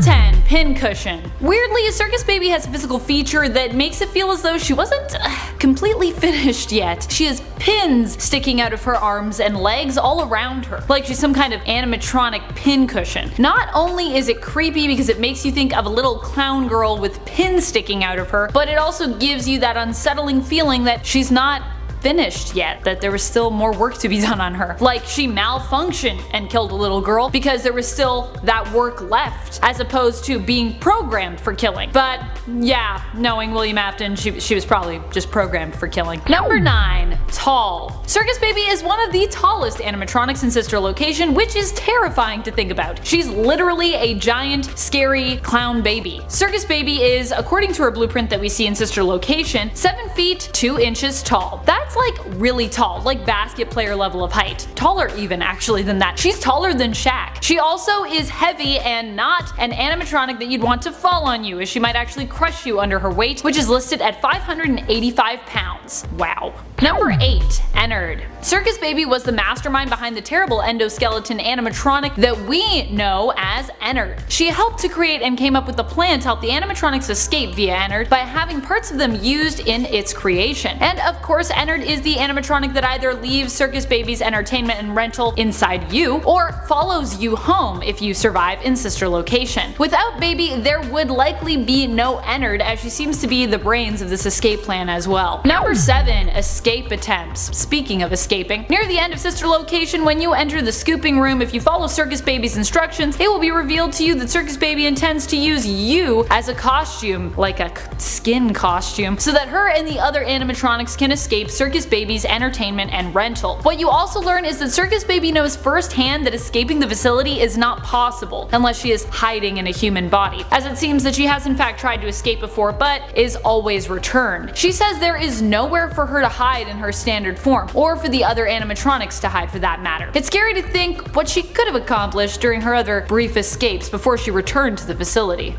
10. Pincushion. Weirdly, Circus Baby has a physical feature that makes it feel as though she wasn't completely finished yet. She has pins sticking out of her arms and legs all around her, like she's some kind of animatronic pincushion. Not only is it creepy because it makes you think of a little clown girl with pins sticking out of her, but it also gives you that unsettling feeling that she's not finished yet, that there was still more work to be done on her. Like she malfunctioned and killed a little girl because there was still that work left, as opposed to being programmed for killing. But yeah, knowing William Afton, she was probably just programmed for killing. Number 9. Tall. Circus Baby is one of the tallest animatronics in Sister Location, which is terrifying to think about. She's literally a giant, scary clown baby. Circus Baby is, according to her blueprint that we see in Sister Location, 7 feet 2 inches tall. That's like really tall, like basket player level of height. Taller even actually than that. She's taller than Shaq. She also is heavy and not an animatronic that you'd want to fall on you, as she might actually crush you under her weight, which is listed at 585 pounds. Wow. Number 8. Ennard. Circus Baby was the mastermind behind the terrible endoskeleton animatronic that we know as Ennard. She helped to create and came up with the plan to help the animatronics escape via Ennard by having parts of them used in its creation. And of course, Ennard is the animatronic that either leaves Circus Baby's entertainment and rental inside you, or follows you home if you survive in Sister Location. Without Baby, there would likely be no Ennard, as she seems to be the brains of this escape plan as well. Number 7. Escape attempts. Speaking of escaping, near the end of Sister Location, when you enter the scooping room, if you follow Circus Baby's instructions, it will be revealed to you that Circus Baby intends to use you as a costume, like a skin costume, so that her and the other animatronics can escape Circus Baby's entertainment and rental. What you also learn is that Circus Baby knows firsthand that escaping the facility is not possible unless she is hiding in a human body, as it seems that she has in fact tried to escape before but is always returned. She says there is nowhere for her to hide in her standard form, or for the other animatronics to hide for that matter. It's scary to think what she could have accomplished during her other brief escapes before she returned to the facility.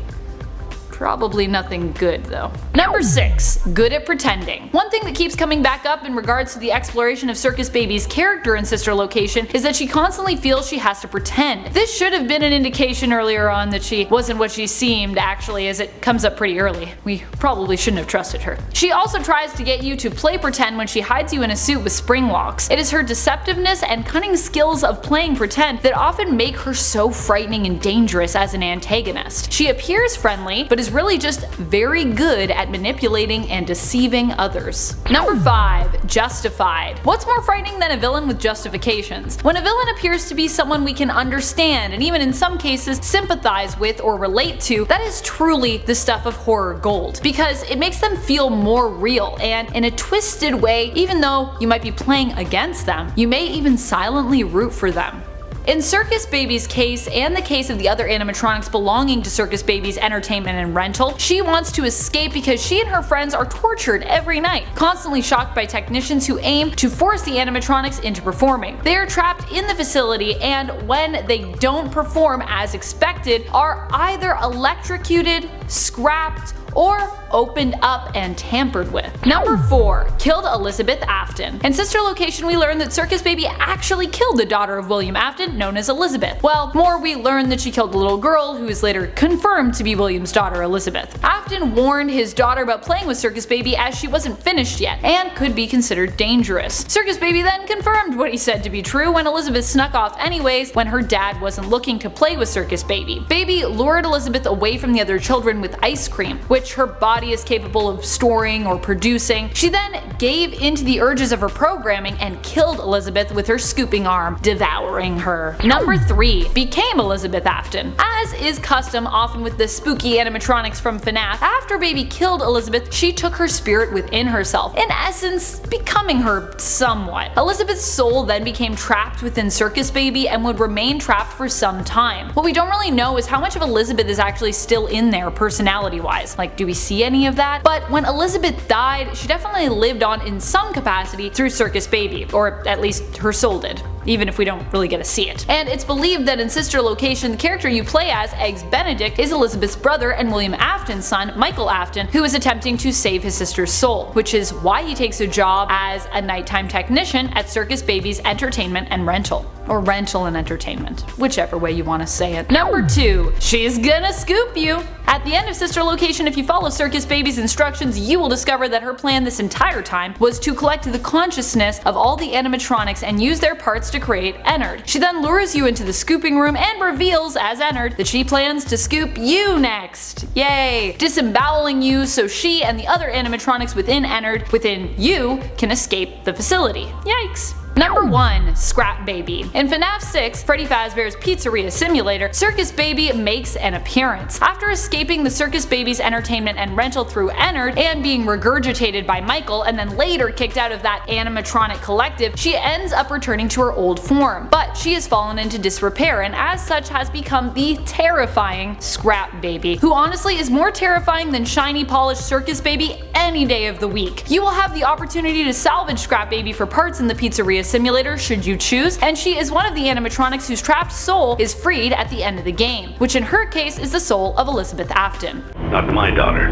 Probably nothing good though. Number 6. Good at pretending. One thing that keeps coming back up in regards to the exploration of Circus Baby's character in Sister Location is that she constantly feels she has to pretend. This should have been an indication earlier on that she wasn't what she seemed actually, as it comes up pretty early. We probably shouldn't have trusted her. She also tries to get you to play pretend when she hides you in a suit with spring locks. It is her deceptiveness and cunning skills of playing pretend that often make her so frightening and dangerous as an antagonist. She appears friendly, but is really just very good at manipulating and deceiving others. Number 5. Justified. What's more frightening than a villain with justifications? When a villain appears to be someone we can understand and even in some cases sympathize with or relate to, that is truly the stuff of horror gold, because it makes them feel more real, and in a twisted way, even though you might be playing against them, you may even silently root for them. In Circus Baby's case, and the case of the other animatronics belonging to Circus Baby's entertainment and rental, she wants to escape because she and her friends are tortured every night, constantly shocked by technicians who aim to force the animatronics into performing. They are trapped in the facility, and when they don't perform as expected, are either electrocuted, scrapped, or opened up and tampered with. Number 4. Killed Elizabeth Afton. In Sister Location, we learn that Circus Baby actually killed the daughter of William Afton, known as Elizabeth. Well, more, we learn that she killed a little girl who is later confirmed to be William's daughter, Elizabeth. Afton warned his daughter about playing with Circus Baby as she wasn't finished yet and could be considered dangerous. Circus Baby then confirmed what he said to be true when Elizabeth snuck off anyways when her dad wasn't looking to play with Circus Baby. Baby lured Elizabeth away from the other children with ice cream, which her body is capable of storing or producing. She then gave into the urges of her programming and killed Elizabeth with her scooping arm, devouring her. Number 3. Became Elizabeth Afton. As is custom often with the spooky animatronics from FNAF, after Baby killed Elizabeth, she took her spirit within herself, in essence becoming her somewhat. Elizabeth's soul then became trapped within Circus Baby and would remain trapped for some time. What we don't really know is how much of Elizabeth is actually still in there personality wise. Like, do we see any of that? But when Elizabeth died, she definitely lived on in some capacity through Circus Baby, or at least her soul did, even if we don't really get to see it. And it's believed that in Sister Location, the character you play as, Eggs Benedict, is Elizabeth's brother and William Afton's son, Michael Afton, who is attempting to save his sister's soul, which is why he takes a job as a nighttime technician at Circus Baby's entertainment and rental. or rental and entertainment, whichever way you want to say it. Number 2, she's gonna scoop you. At the end of Sister Location, if you follow Circus Baby's instructions, you will discover that her plan this entire time was to collect the consciousness of all the animatronics and use their parts to create Ennard. She then lures you into the scooping room and reveals, as Ennard, that she plans to scoop you next. Yay! Disemboweling you so she and the other animatronics within Ennard, within you, can escape the facility. Yikes. Number 1, Scrap Baby. In FNAF 6, Freddy Fazbear's Pizzeria Simulator, Circus Baby makes an appearance. After escaping the Circus Baby's entertainment and rental through Ennard and being regurgitated by Michael and then later kicked out of that animatronic collective, she ends up returning to her old form. But she has fallen into disrepair and as such has become the terrifying Scrap Baby, who honestly is more terrifying than shiny polished Circus Baby any day of the week. You will have the opportunity to salvage Scrap Baby for parts in the Pizzeria Simulator should you choose, and she is one of the animatronics whose trapped soul is freed at the end of the game, which in her case is the soul of Elizabeth Afton. Not my daughter.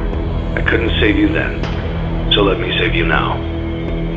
I couldn't save you then, so let me save you now.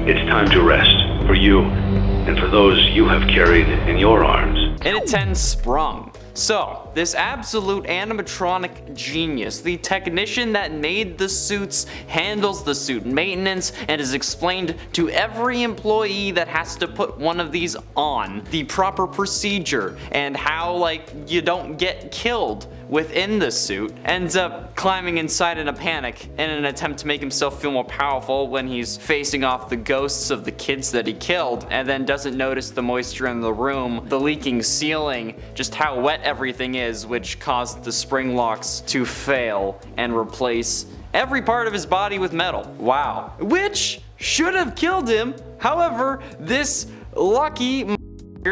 It's time to rest, for you, and for those you have carried in your arms. And it 10 sprung. So, this absolute animatronic genius, the technician that made the suits, handles the suit maintenance, and is explained to every employee that has to put one of these on the proper procedure and how, like, you don't get killed within the suit, ends up climbing inside in a panic in an attempt to make himself feel more powerful when he's facing off the ghosts of the kids that he killed, and then doesn't notice the moisture in the room, the leaking ceiling, just how wet everything is, which caused the spring locks to fail and replace every part of his body with metal. Wow. Which should have killed him. However, this lucky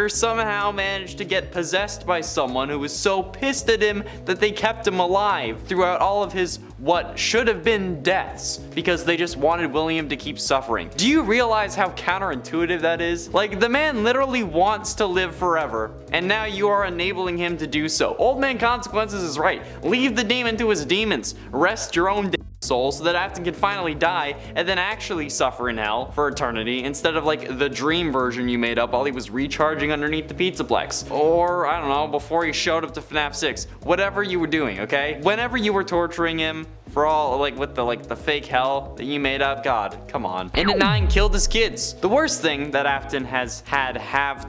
somehow managed to get possessed by someone who was so pissed at him that they kept him alive throughout all of his what should have been deaths because they just wanted William to keep suffering. Do you realize how counterintuitive that is? Like, the man literally wants to live forever and now you are enabling him to do so. Old Man Consequences is right. Leave the demon to his demons. Rest your own soul so that Afton can finally die and then actually suffer in hell for eternity instead of like the dream version you made up while he was recharging underneath the Pizzaplex. Or, I don't know, before he showed up to FNAF 6. Whatever you were doing, okay? Whenever you were torturing him, for all, like, with the fake hell that you made up, God, come on. And at 9, killed his kids. The worst thing that Afton has had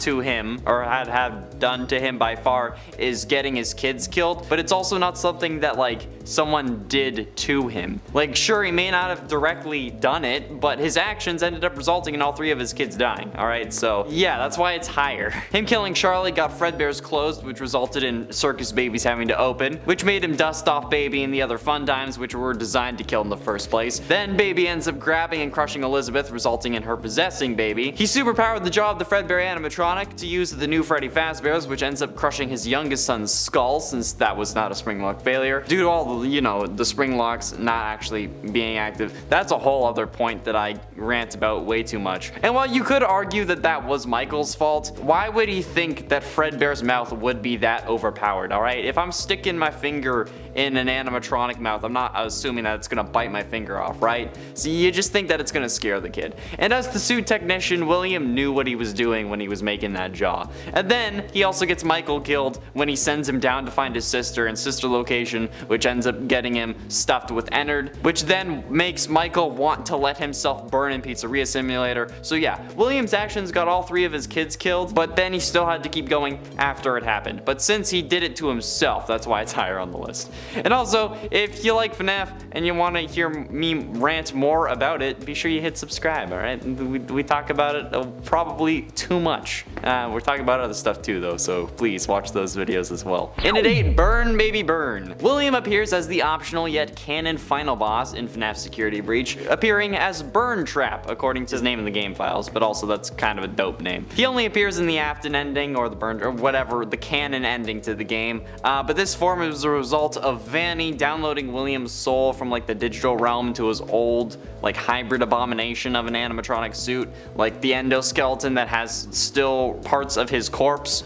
to him, or had done to him by far, is getting his kids killed, but it's also not something that, like, someone did to him. Like, sure, he may not have directly done it, but his actions ended up resulting in all 3 of his kids dying, alright? So, yeah, that's why it's higher. Him killing Charlie got Fredbear's closed, which resulted in Circus Babies having to open, which made him dust off Baby and the other fun times, which were designed to kill in the first place. Then Baby ends up grabbing and crushing Elizabeth, resulting in her possessing Baby. He superpowered the jaw of the Fredbear animatronic to use the new Freddy Fazbear's, which ends up crushing his youngest son's skull, since that was not a spring lock failure, due to all the, you know, the spring locks not actually being active. That's a whole other point that I rant about way too much. And while you could argue that that was Michael's fault, why would he think that Fredbear's mouth would be that overpowered, alright? If I'm sticking my finger in an animatronic mouth, I'm not assuming that it's gonna bite my finger off, right? So you just think that it's gonna scare the kid. And as the suit technician, William knew what he was doing when he was making that jaw. And then he also gets Michael killed when he sends him down to find his sister in Sister Location, which ends up getting him stuffed with Ennard, which then makes Michael want to let himself burn in Pizzeria Simulator. So yeah, William's actions got all 3 of his kids killed, but then he still had to keep going after it happened. But since he did it to himself, that's why it's higher on the list. And also, if you like FNAF and you want to hear me rant more about it, be sure you hit subscribe, alright? We talk about it probably too much. We're talking about other stuff too though, so please watch those videos as well. And at 8, Burn Baby Burn. William appears as the optional yet canon final boss in FNAF Security Breach, appearing as Burntrap, according to his name in the game files, but also that's kind of a dope name. He only appears in the Afton ending or the Burn, or whatever, the canon ending to the game, but this form is a result of Vanny downloading William's soul from like the digital realm to his old like hybrid abomination of an animatronic suit, like the endoskeleton that has still parts of his corpse,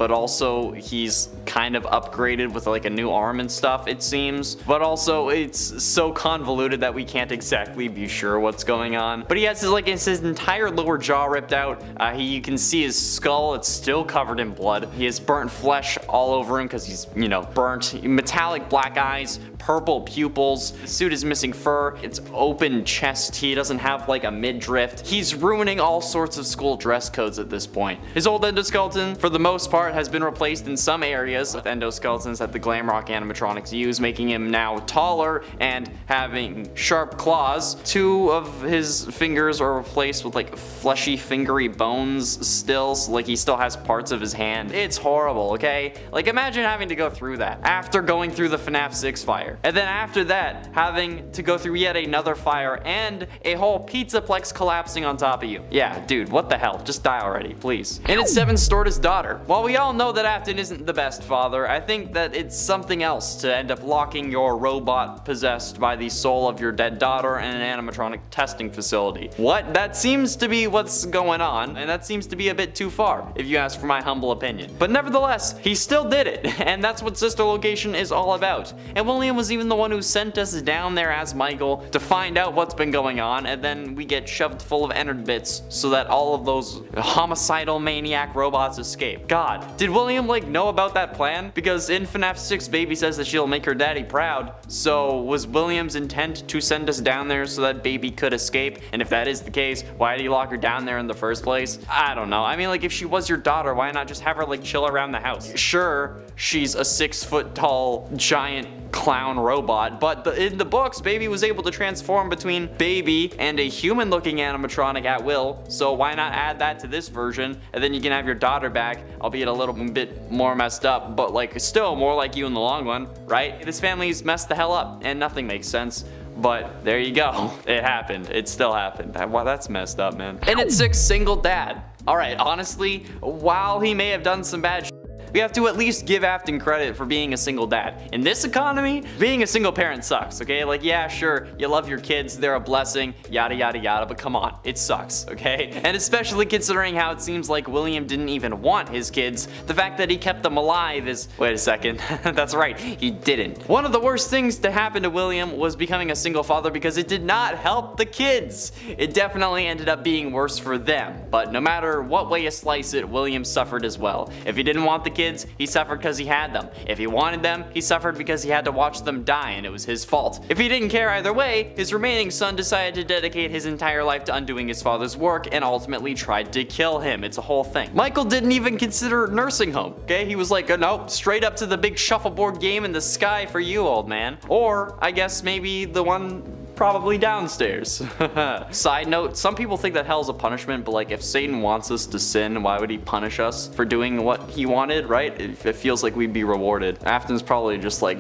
but also he's kind of upgraded with like a new arm and stuff, it seems. But also it's so convoluted that we can't exactly be sure what's going on. But he has his entire lower jaw ripped out. You can see his skull, it's still covered in blood. He has burnt flesh all over him because he's, you know, burnt. Metallic black eyes, purple pupils. The suit is missing fur. It's open chest. He doesn't have like a midriff. He's ruining all sorts of school dress codes at this point. His old endoskeleton, for the most part, has been replaced in some areas with endoskeletons that the Glamrock animatronics use, making him now taller and having sharp claws. 2 of his fingers are replaced with like fleshy fingery bones still, so like he still has parts of his hand. It's horrible, okay? Like imagine having to go through that after going through the FNAF 6 fire. And then after that, having to go through yet another fire and a whole pizzaplex collapsing on top of you. Yeah, dude, what the hell? Just die already, please. And it's 7 stored his daughter. While we all know that Afton isn't the best father, I think that it's something else to end up locking your robot possessed by the soul of your dead daughter in an animatronic testing facility. What? That seems to be what's going on, and that seems to be a bit too far, if you ask for my humble opinion. But nevertheless, he still did it, and that's what Sister Location is all about. And William was even the one who sent us down there as Michael to find out what's been going on, and then we get shoved full of Ennard bits so that all of those homicidal maniac robots escape. God, did William like know about that plan? Because in FNAF 6, Baby says that she'll make her daddy proud. So was William's intent to send us down there so that Baby could escape? And if that is the case, why did he lock her down there in the first place? I don't know. I mean, like if she was your daughter, why not just have her like chill around the house? Sure, she's a 6 foot tall giant clown robot, but in the books, Baby was able to transform between Baby and a human looking animatronic at will, so why not add that to this version, and then you can have your daughter back, albeit a little bit more messed up, but like still more like you in the long run, right? This family's messed the hell up, and nothing makes sense. But there you go. It happened. It still happened. Wow, that's messed up, man. And it's 6 single dad. Alright, honestly, while he may have done some bad shit, we have to at least give Afton credit for being a single dad. In this economy, being a single parent sucks, okay? Like, yeah, sure, you love your kids, they're a blessing, yada yada yada, but come on, it sucks, okay? And especially considering how it seems like William didn't even want his kids, the fact that he kept them alive is... Wait a second, that's right, he didn't. One of the worst things to happen to William was becoming a single father because it did not help the kids. It definitely ended up being worse for them, but no matter what way you slice it, William suffered as well. If he didn't want the kids, he suffered because he had them. If he wanted them, he suffered because he had to watch them die and it was his fault. If he didn't care either way, his remaining son decided to dedicate his entire life to undoing his father's work and ultimately tried to kill him. It's a whole thing. Michael didn't even consider nursing home, okay? He was like, nope, straight up to the big shuffleboard game in the sky for you, old man. Or, I guess maybe the one probably downstairs. Side note, some people think that hell's a punishment, but like if Satan wants us to sin, why would he punish us for doing what he wanted, right? It feels like we'd be rewarded. Afton's probably just like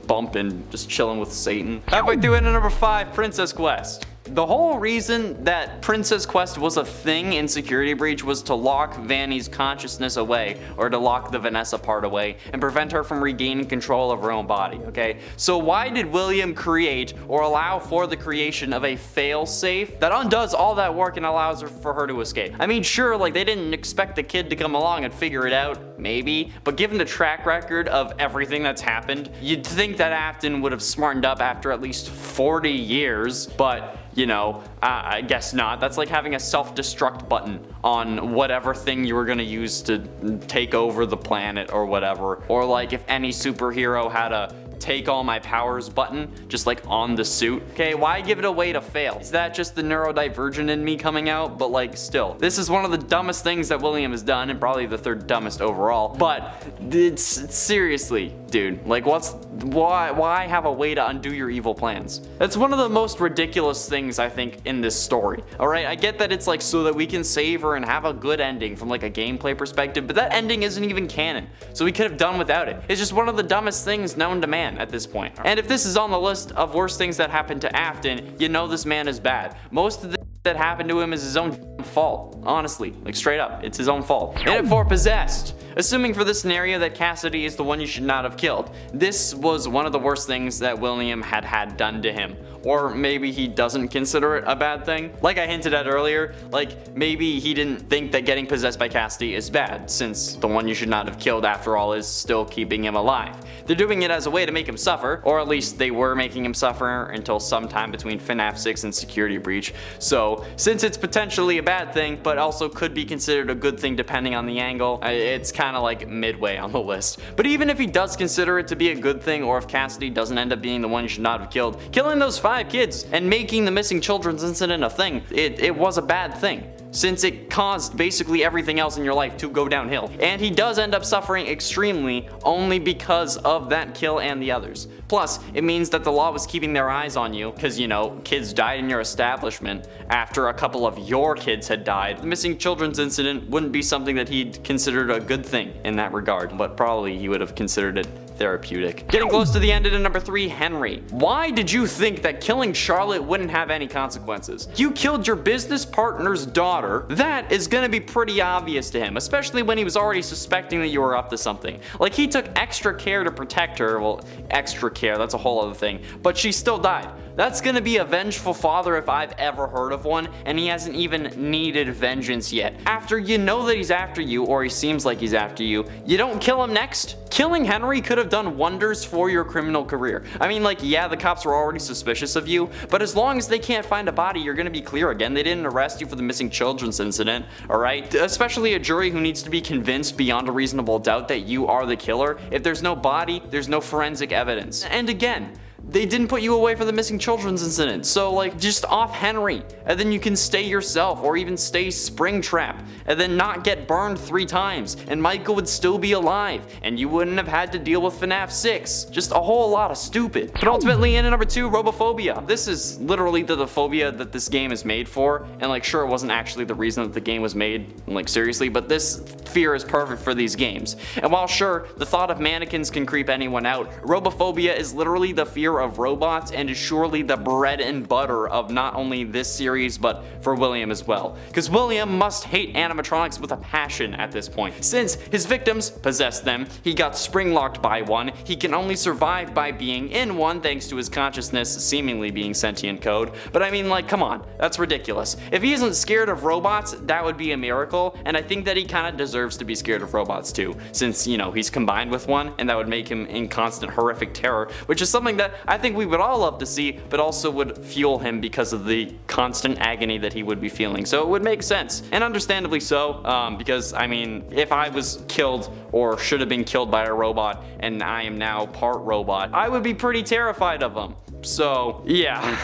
bumping, just chilling with Satan. Halfway through into number 5, Princess Quest. The whole reason that Princess Quest was a thing in Security Breach was to lock Vanny's consciousness away, or to lock the Vanessa part away, and prevent her from regaining control of her own body, okay? So why did William create, or allow for the creation of a fail-safe that undoes all that work and allows for her to escape? I mean, sure, like they didn't expect the kid to come along and figure it out, maybe, but given the track record of everything that's happened, you'd think that Afton would have smartened up after at least 40 years, but you know, I guess not. That's like having a self-destruct button on whatever thing you were gonna use to take over the planet or whatever. Or like if any superhero had a take all my powers button just like on the suit. Okay, why give it away to fail? Is that just the neurodivergent in me coming out? But like still, this is one of the dumbest things that William has done and probably the 3rd dumbest overall. But it's seriously, dude, like why have a way to undo your evil plans? That's one of the most ridiculous things I think in this story. Alright, I get that it's like so that we can save her and have a good ending from like a gameplay perspective, but that ending isn't even canon. So we could have done without it. It's just one of the dumbest things known to man at this point. And if this is on the list of worst things that happened to Afton, you know this man is bad. Most of the that happened to him is his own fault. Honestly, like straight up, it's his own fault. And for possessed. Assuming for this scenario that Cassidy is the one you should not have killed. This was one of the worst things that William had done to him. Or maybe he doesn't consider it a bad thing. Like I hinted at earlier, like maybe he didn't think that getting possessed by Cassidy is bad, since the one you should not have killed after all is still keeping him alive. They're doing it as a way to make him suffer, or at least they were making him suffer until sometime between FNAF 6 and Security Breach. So since it's potentially a bad thing, but also could be considered a good thing depending on the angle, it's kind of like midway on the list. But even if he does consider it to be a good thing, or if Cassidy doesn't end up being the one you should not have killed, killing those 5 kids and making the missing children's incident a thing, it was a bad thing, since it caused basically everything else in your life to go downhill. And he does end up suffering extremely only because of that kill and the others. Plus, it means that the law was keeping their eyes on you, because, you know, kids died in your establishment after a couple of your kids had died. The missing children's incident wouldn't be something that he'd considered a good thing in that regard, but probably he would have considered it therapeutic. Getting close to the end at number 3, Henry. Why did you think that killing Charlotte wouldn't have any consequences? You killed your business partner's daughter. That is gonna be pretty obvious to him, especially when he was already suspecting that you were up to something. Like, he took extra care to protect her. Well, extra care, that's a whole other thing, but she still died. That's gonna be a vengeful father if I've ever heard of one, and he hasn't even needed vengeance yet. After you know that he's after you, or he seems like he's after you, you don't kill him next? Killing Henry could have done wonders for your criminal career. I mean, like, yeah, the cops were already suspicious of you, but as long as they can't find a body, you're gonna be clear again. They didn't arrest you for the missing children's incident, alright? Especially a jury who needs to be convinced beyond a reasonable doubt that you are the killer. If there's no body, there's no forensic evidence. And again, they didn't put you away for the missing children's incident, so like, just off Henry, and then you can stay yourself, or even stay Springtrap, and then not get burned 3 times, and Michael would still be alive, and you wouldn't have had to deal with FNAF 6. Just a whole lot of stupid. But ultimately, in at number 2, Robophobia. This is literally the phobia that this game is made for, and like, sure, it wasn't actually the reason that the game was made, like seriously, but this fear is perfect for these games. And while sure, the thought of mannequins can creep anyone out, Robophobia is literally the fear of robots, and is surely the bread and butter of not only this series but for William as well. Because William must hate animatronics with a passion at this point. Since his victims possessed them, he got spring locked by one, he can only survive by being in one thanks to his consciousness seemingly being sentient code. But I mean, like, come on, that's ridiculous. If he isn't scared of robots, that would be a miracle, and I think that he kind of deserves to be scared of robots too, since, you know, he's combined with one, and that would make him in constant horrific terror, which is something that I think we would all love to see, but also would fuel him because of the constant agony that he would be feeling. So it would make sense, and understandably so, because I mean, if I was killed or should have been killed by a robot and I am now part robot, I would be pretty terrified of them. So yeah.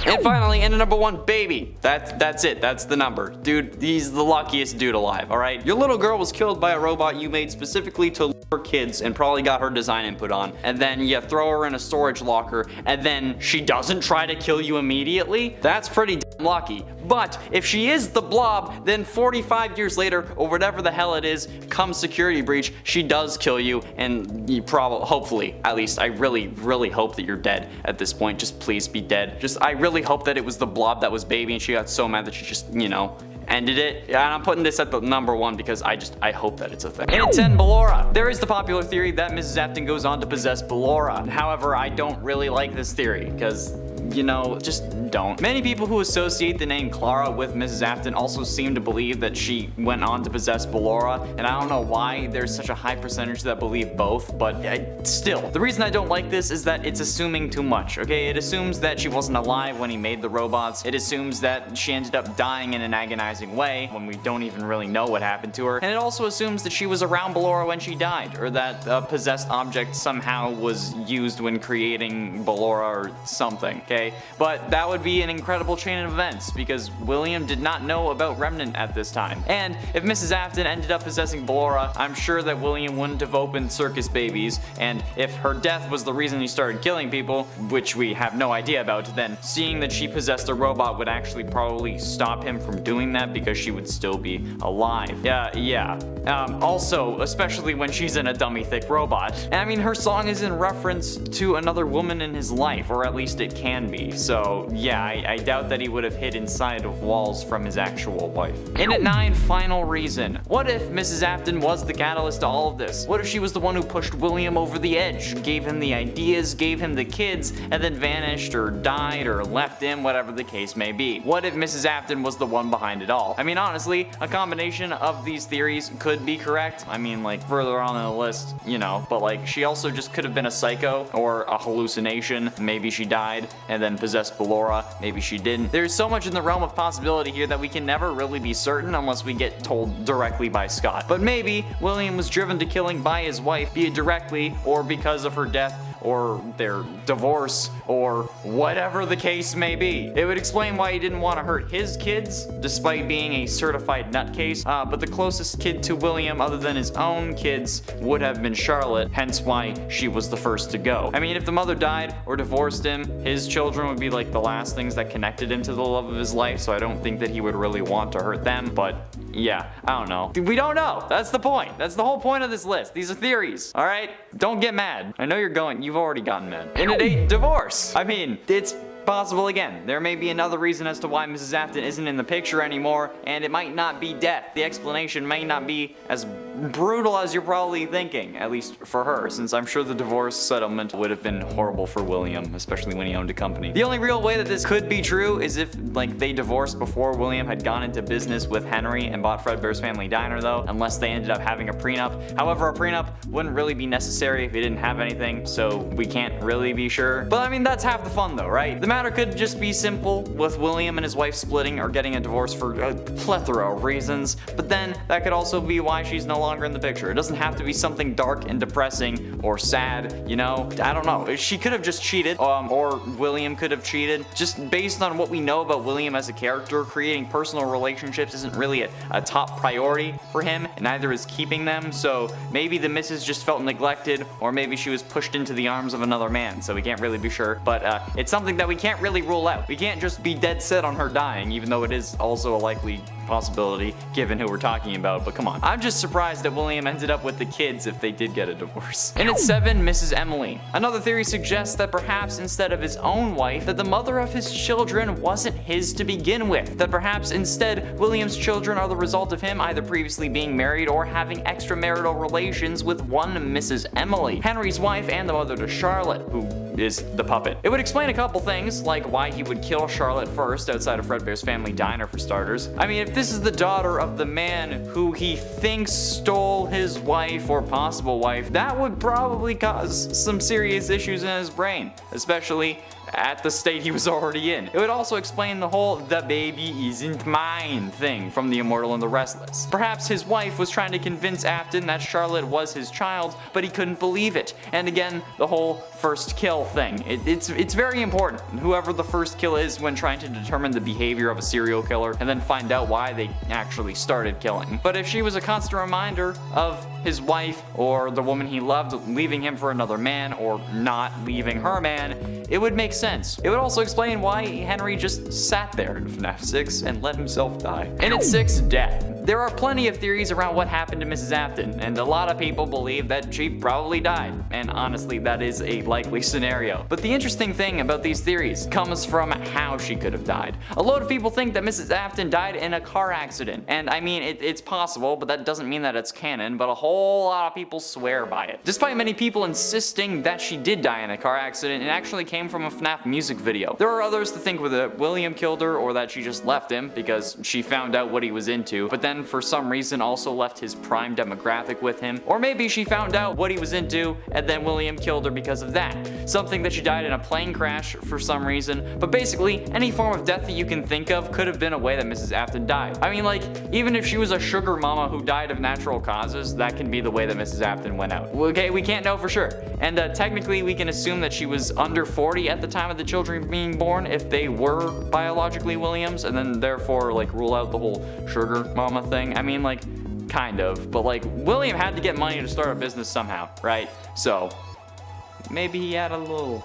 And finally, in at number 1, Baby. That's it. That's the number. Dude, he's the luckiest dude alive, alright? Your little girl was killed by a robot you made specifically to lure kids and probably got her design input on, and then you throw her in a storage locker, and then she doesn't try to kill you immediately? That's pretty damn lucky. But if she is the Blob, then 45 years later, or whatever the hell it is, come Security Breach, she does kill you, and you probably, hopefully, at least, I really, really hope that you're dead at this point. Just please be dead. I really hope that it was the Blob that was Baby and she got so mad that she just, you know, ended it. And I'm putting this at the number 1 because I hope that it's a thing. And at 10, Ballora. There is the popular theory that Mrs. Afton goes on to possess Ballora. However, I don't really like this theory because, you know, just don't. Many people who associate the name Clara with Mrs. Afton also seem to believe that she went on to possess Ballora, and I don't know why there's such a high percentage that believe both, but still. The reason I don't like this is that it's assuming too much, okay? It assumes that she wasn't alive when he made the robots. It assumes that she ended up dying in an agonizing way when we don't even really know what happened to her. And it also assumes that she was around Ballora when she died, or that a possessed object somehow was used when creating Ballora or something, okay? But that would be an incredible chain of events because William did not know about Remnant at this time. And if Mrs. Afton ended up possessing Ballora, I'm sure that William wouldn't have opened Circus Babies, and if her death was the reason he started killing people, which we have no idea about, then seeing that she possessed a robot would actually probably stop him from doing that because she would still be alive. Yeah. Also, especially when she's in a dummy thick robot. And I mean, her song is in reference to another woman in his life, or at least it can can be. So yeah, I doubt that he would have hid inside of walls from his actual wife. And at 9, final reason. What if Mrs. Afton was the catalyst to all of this? What if she was the one who pushed William over the edge, gave him the ideas, gave him the kids, and then vanished or died or left him, whatever the case may be? What if Mrs. Afton was the one behind it all? I mean, honestly, a combination of these theories could be correct. I mean, like, further on in the list, you know, but like, she also just could have been a psycho or a hallucination. Maybe she died and then possessed Ballora. Maybe she didn't. There's so much in the realm of possibility here that we can never really be certain unless we get told directly by Scott. But maybe William was driven to killing by his wife, be it directly or because of her death or their divorce or whatever the case may be. It would explain why he didn't want to hurt his kids despite being a certified nutcase, but the closest kid to William other than his own kids would have been Charlotte, hence why she was the first to go. I mean, if the mother died or divorced him, his children would be like the last things that connected him to the love of his life, so I don't think that he would really want to hurt them, but yeah, I don't know. We don't know. That's the point. That's the whole point of this list. These are theories, all right? Don't get mad. I know you've already gotten mad. And at 8, divorce. I mean, it's possible again. There may be another reason as to why Mrs. Afton isn't in the picture anymore, and it might not be death. The explanation may not be as brutal as you're probably thinking, at least for her, since I'm sure the divorce settlement would have been horrible for William, especially when he owned a company. The only real way that this could be true is if, like, they divorced before William had gone into business with Henry and bought Fredbear's Family Diner, though, unless they ended up having a prenup. However, a prenup wouldn't really be necessary if he didn't have anything, so we can't really be sure. But I mean, that's half the fun though, right? The matter could just be simple, with William and his wife splitting or getting a divorce for a plethora of reasons, but then that could also be why she's no longer in the picture. It doesn't have to be something dark and depressing or sad, you know? I don't know. She could have just cheated, or William could have cheated. Just based on what we know about William as a character, creating personal relationships isn't really a top priority for him, and neither is keeping them, so maybe the missus just felt neglected, or maybe she was pushed into the arms of another man, so we can't really be sure. But it's something that we can't really rule out. We can't just be dead set on her dying, even though it is also a likely possibility given who we're talking about, but come on. I'm just surprised that William ended up with the kids if they did get a divorce. And at 7, Mrs. Emily. Another theory suggests that perhaps instead of his own wife, that the mother of his children wasn't his to begin with. That perhaps instead, William's children are the result of him either previously being married or having extramarital relations with one Mrs. Emily, Henry's wife and the mother to Charlotte, who is the puppet. It would explain a couple things, like why he would kill Charlotte first outside of Fredbear's Family Diner for starters. I mean, if this is the daughter of the man who he thinks stole his wife or possible wife, that would probably cause some serious issues in his brain, especially at the state he was already in. It would also explain the whole "the baby isn't mine" thing from The Immortal and the Restless. Perhaps his wife was trying to convince Afton that Charlotte was his child, but he couldn't believe it. And again, the whole first kill thing. It's very important, whoever the first kill is, when trying to determine the behavior of a serial killer and then find out why they actually started killing. But if she was a constant reminder of his wife or the woman he loved leaving him for another man or not leaving her man, it would make sense. It would also explain why Henry just sat there in FNAF 6 and let himself die. And at 6, death. There are plenty of theories around what happened to Mrs. Afton, and a lot of people believe that she probably died, and honestly that is a likely scenario. But the interesting thing about these theories comes from how she could have died. A lot of people think that Mrs. Afton died in a car accident, and I mean it's possible, but that doesn't mean that it's canon, but a whole lot of people swear by it. Despite many people insisting that she did die in a car accident, it actually came from a FNAF music video. There are others that think that William killed her or that she just left him because she found out what he was into, but then for some reason also left his prime demographic with him. Or maybe she found out what he was into and then William killed her because of that. Something that she died in a plane crash for some reason, but basically any form of death that you can think of could have been a way that Mrs. Afton died. I mean, like, even if she was a sugar mama who died of natural causes, that can be the way that Mrs. Afton went out. Okay, we can't know for sure. And technically we can assume that she was under 40 at the time of the children being born if they were biologically Williams, and then therefore like rule out the whole sugar mama thing. I mean, like, kind of, but like William had to get money to start a business somehow, right? So maybe he had a little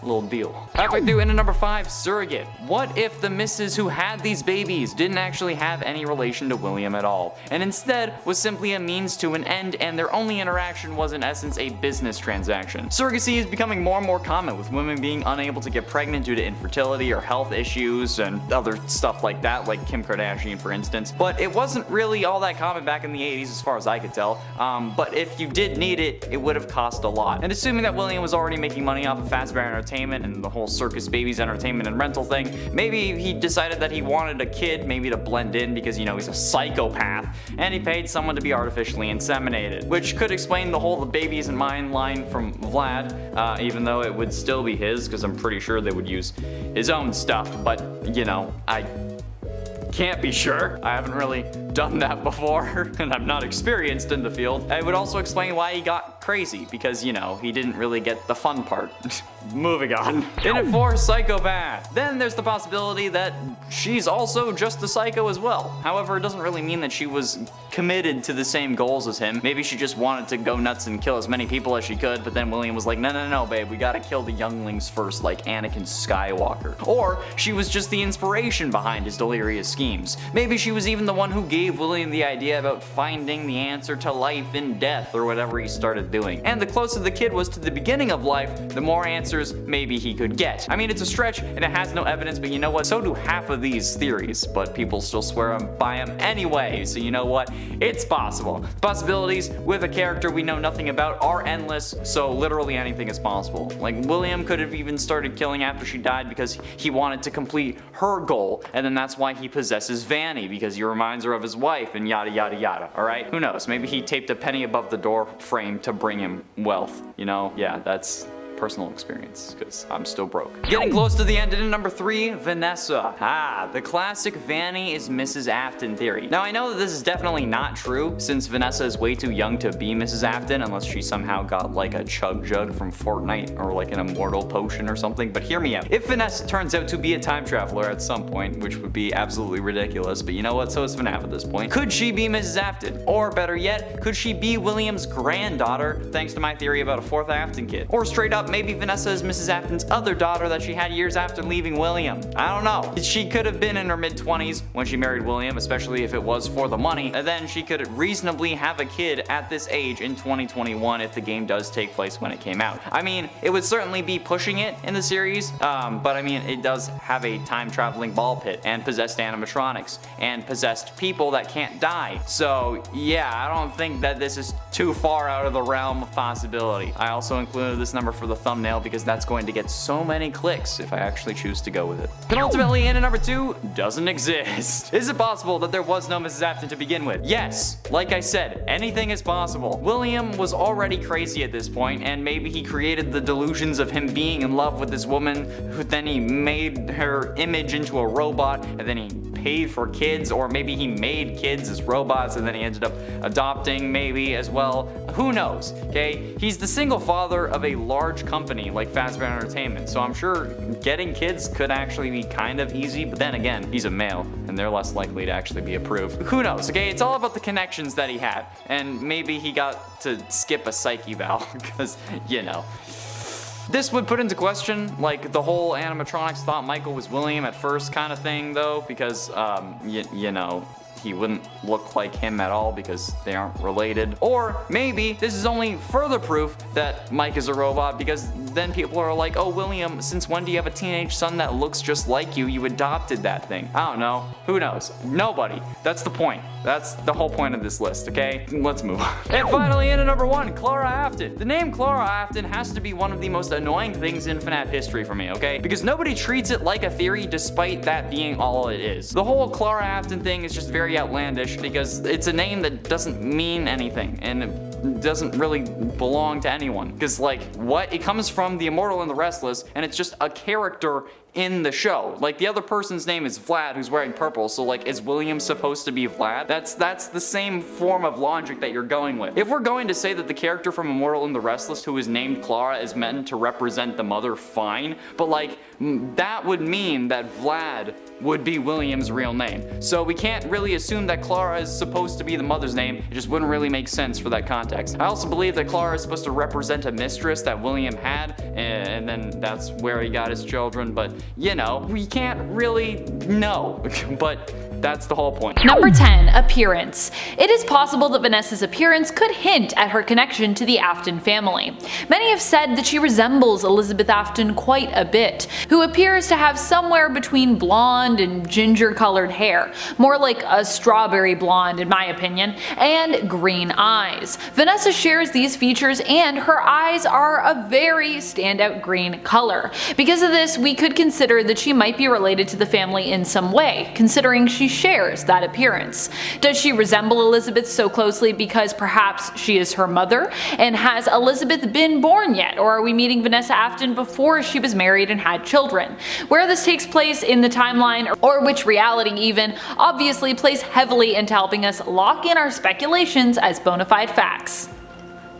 little deal. Halfway through, into number 5, surrogate. What if the missus who had these babies didn't actually have any relation to William at all, and instead was simply a means to an end, and their only interaction was in essence a business transaction? Surrogacy is becoming more and more common, with women being unable to get pregnant due to infertility or health issues and other stuff like that, like Kim Kardashian for instance. But it wasn't really all that common back in the 80s as far as I could tell. But if you did need it, it would have cost a lot. And assuming that William was already making money off of Fazbear Entertainment and the whole Circus Baby's entertainment and rental thing, maybe he decided that he wanted a kid, maybe to blend in because, you know, he's a psychopath, and he paid someone to be artificially inseminated. Which could explain the whole "the baby isn't mine" line from Vlad, even though it would still be his, because I'm pretty sure they would use his own stuff, but, you know, I can't be sure. I haven't really done that before, and I'm not experienced in the field. It would also explain why he got crazy, because, you know, he didn't really get the fun part. Moving on. In it for psychopath. Then there's the possibility that she's also just a psycho as well. However, it doesn't really mean that she was committed to the same goals as him. Maybe she just wanted to go nuts and kill as many people as she could, but then William was like, no, babe, we gotta kill the younglings first, like Anakin Skywalker. Or she was just the inspiration behind his delirious schemes. Maybe she was even the one who gave William the idea about finding the answer to life and death, or whatever he started doing. And the closer the kid was to the beginning of life, the more answers maybe he could get. I mean, it's a stretch and it has no evidence, but you know what? So do half of these theories, but people still swear by them anyway, so you know what? It's possible. The possibilities with a character we know nothing about are endless, so literally anything is possible. Like, William could have even started killing after she died because he wanted to complete her goal, and then that's why he possesses Vanny, because he reminds her of his wife, and yada yada yada, alright? Who knows? Maybe he taped a penny above the door frame to bring him wealth, you know? Yeah, that's personal experience, because I'm still broke. Getting close to the end, in number 3, Vanessa. The classic Vanny is Mrs. Afton theory. Now, I know that this is definitely not true, since Vanessa is way too young to be Mrs. Afton, unless she somehow got like a chug jug from Fortnite, or like an immortal potion or something, but hear me out. If Vanessa turns out to be a time traveler at some point, which would be absolutely ridiculous, but you know what, so is FNAF at this point, could she be Mrs. Afton? Or better yet, could she be William's granddaughter, thanks to my theory about a 4th Afton kid? Or straight up, maybe Vanessa is Mrs. Afton's other daughter that she had years after leaving William. I don't know. She could have been in her mid-20s when she married William, especially if it was for the money, and then she could reasonably have a kid at this age in 2021 if the game does take place when it came out. I mean, it would certainly be pushing it in the series, but I mean, it does have a time-traveling ball pit, and possessed animatronics, and possessed people that can't die. So yeah, I don't think that this is too far out of the realm of possibility. I also included this number for the thumbnail because that's going to get so many clicks if I actually choose to go with it. But ultimately, in at number 2, doesn't exist. Is it possible that there was no Mrs. Afton to begin with? Yes. Like I said, anything is possible. William was already crazy at this point, and maybe he created the delusions of him being in love with this woman, who then he made her image into a robot, and then he paid for kids, or maybe he made kids as robots and then he ended up adopting maybe as well. Who knows, okay? He's the single father of a large company like Fazbear Entertainment, so I'm sure getting kids could actually be kind of easy, but then again, he's a male and they're less likely to actually be approved. Who knows, okay? It's all about the connections that he had, and maybe he got to skip a psyche eval because, you know. This would put into question, like, the whole animatronics thought Michael was William at first kind of thing, though, because, you know, he wouldn't look like him at all because they aren't related. Or maybe this is only further proof that Mike is a robot, because then people are like, oh, William, since when do you have a teenage son that looks just like you? You adopted that thing. I don't know. Who knows? Nobody. That's the point. That's the whole point of this list, okay? Let's move on. And finally, in at number 1, Clara Afton. The name Clara Afton has to be one of the most annoying things in FNAF history for me, okay? Because nobody treats it like a theory despite that being all it is. The whole Clara Afton thing is just very outlandish because it's a name that doesn't mean anything, and it doesn't really belong to anyone. Because, like, what? It comes from The Immortal and the Restless, and it's just a character in the show. Like, the other person's name is Vlad, who's wearing purple, so like, is William supposed to be Vlad? That's the same form of logic that you're going with. If we're going to say that the character from Immortal and the Restless who is named Clara is meant to represent the mother, fine, but like, that would mean that Vlad would be William's real name. So we can't really assume that Clara is supposed to be the mother's name. It just wouldn't really make sense for that context. I also believe that Clara is supposed to represent a mistress that William had, and then that's where he got his children, but you know, we can't really know. But that's the whole point. Number 10. Appearance. It is possible that Vanessa's appearance could hint at her connection to the Afton family. Many have said that she resembles Elizabeth Afton quite a bit, who appears to have somewhere between blonde and ginger-colored hair, more like a strawberry blonde in my opinion, and green eyes. Vanessa shares these features, and her eyes are a very standout green color. Because of this, we could consider that she might be related to the family in some way, considering she shares that appearance. Does she resemble Elizabeth so closely because perhaps she is her mother? And has Elizabeth been born yet, or are we meeting Vanessa Afton before she was married and had children? Where this takes place in the timeline, or which reality even, obviously plays heavily into helping us lock in our speculations as bona fide facts.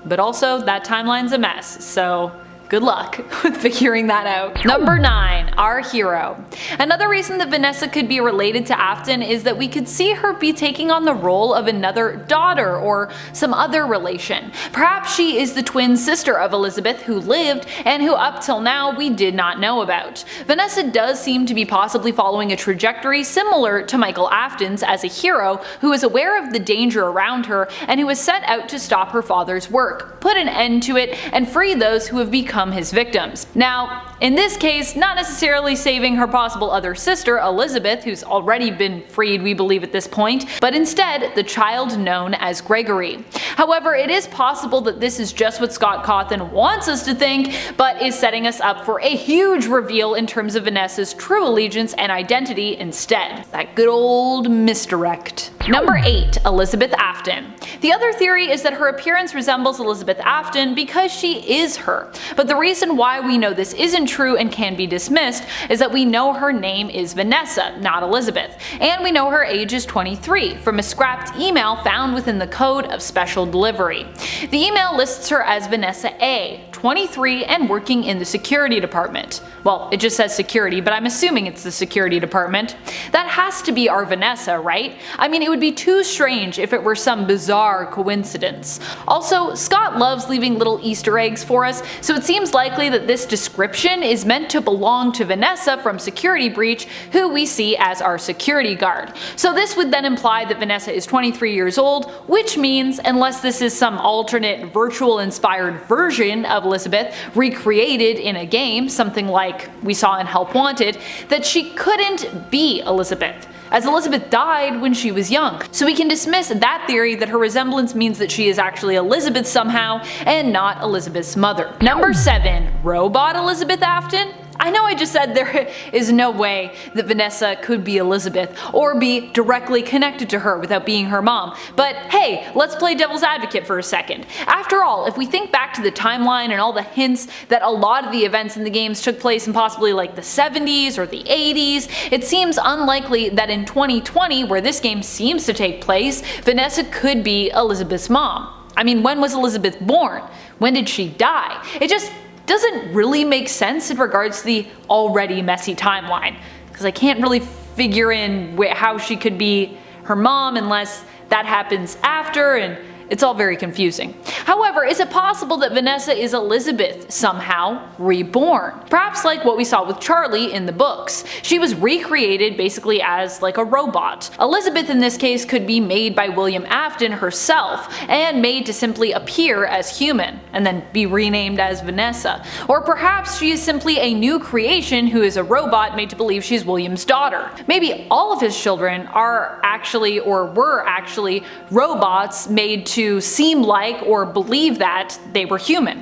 But also, that timeline's a mess, so good luck with figuring that out. Number 9. Our hero. Another reason that Vanessa could be related to Afton is that we could see her be taking on the role of another daughter or some other relation. Perhaps she is the twin sister of Elizabeth who lived and who up till now we did not know about. Vanessa does seem to be possibly following a trajectory similar to Michael Afton's as a hero who is aware of the danger around her and who is set out to stop her father's work, put an end to it, and free those who have become his victims. Now, in this case, not necessarily saving her possible other sister, Elizabeth, who's already been freed we believe at this point, but instead the child known as Gregory. However, it is possible that this is just what Scott Cawthon wants us to think, but is setting us up for a huge reveal in terms of Vanessa's true allegiance and identity instead. That good old misdirect. Number 8. Elizabeth Afton. The other theory is that her appearance resembles Elizabeth Afton because she is her, but the reason why we know this isn't true and can be dismissed is that we know her name is Vanessa, not Elizabeth, and we know her age is 23 from a scrapped email found within the code of special delivery. The email lists her as Vanessa A, 23 and working in the security department. Well, it just says security, but I'm assuming it's the security department. That has to be our Vanessa, right? I mean, it would be too strange if it were some bizarre coincidence. Also, Scott loves leaving little Easter eggs for us, so it seems likely that this description is meant to belong to Vanessa from Security Breach, who we see as our security guard. So this would then imply that Vanessa is 23 years old, which means, unless this is some alternate virtual inspired version of Elizabeth recreated in a game, something like we saw in Help Wanted, that she couldn't be Elizabeth, as Elizabeth died when she was young. So we can dismiss that theory that her resemblance means that she is actually Elizabeth somehow and not Elizabeth's mother. Number 7. Robot Elizabeth Afton? I know I just said there is no way that Vanessa could be Elizabeth or be directly connected to her without being her mom, but hey, let's play devil's advocate for a second. After all, if we think back to the timeline and all the hints that a lot of the events in the games took place in possibly like the 70s or the 80s, it seems unlikely that in 2020, where this game seems to take place, Vanessa could be Elizabeth's mom. I mean, when was Elizabeth born? When did she die? It just doesn't really make sense in regards to the already messy timeline, because I can't really figure in how she could be her mom unless that happens after, and it's all very confusing. However, is it possible that Vanessa is Elizabeth somehow reborn? Perhaps like what we saw with Charlie in the books. She was recreated basically as like a robot. Elizabeth in this case could be made by William Afton herself and made to simply appear as human and then be renamed as Vanessa. Or perhaps she is simply a new creation who is a robot made to believe she's William's daughter. Maybe all of his children are actually or were actually robots made to seem like or believe that they were human.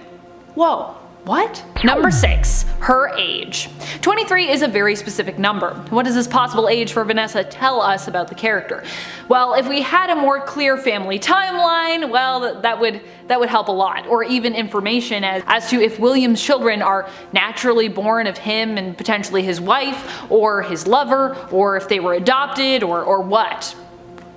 Whoa, What? Number 6. Her age. 23 is a very specific number. What does this possible age for Vanessa tell us about the character? Well, if we had a more clear family timeline, well, that would help a lot. Or even information as to if William's children are naturally born of him and potentially his wife, or his lover, or if they were adopted, or what.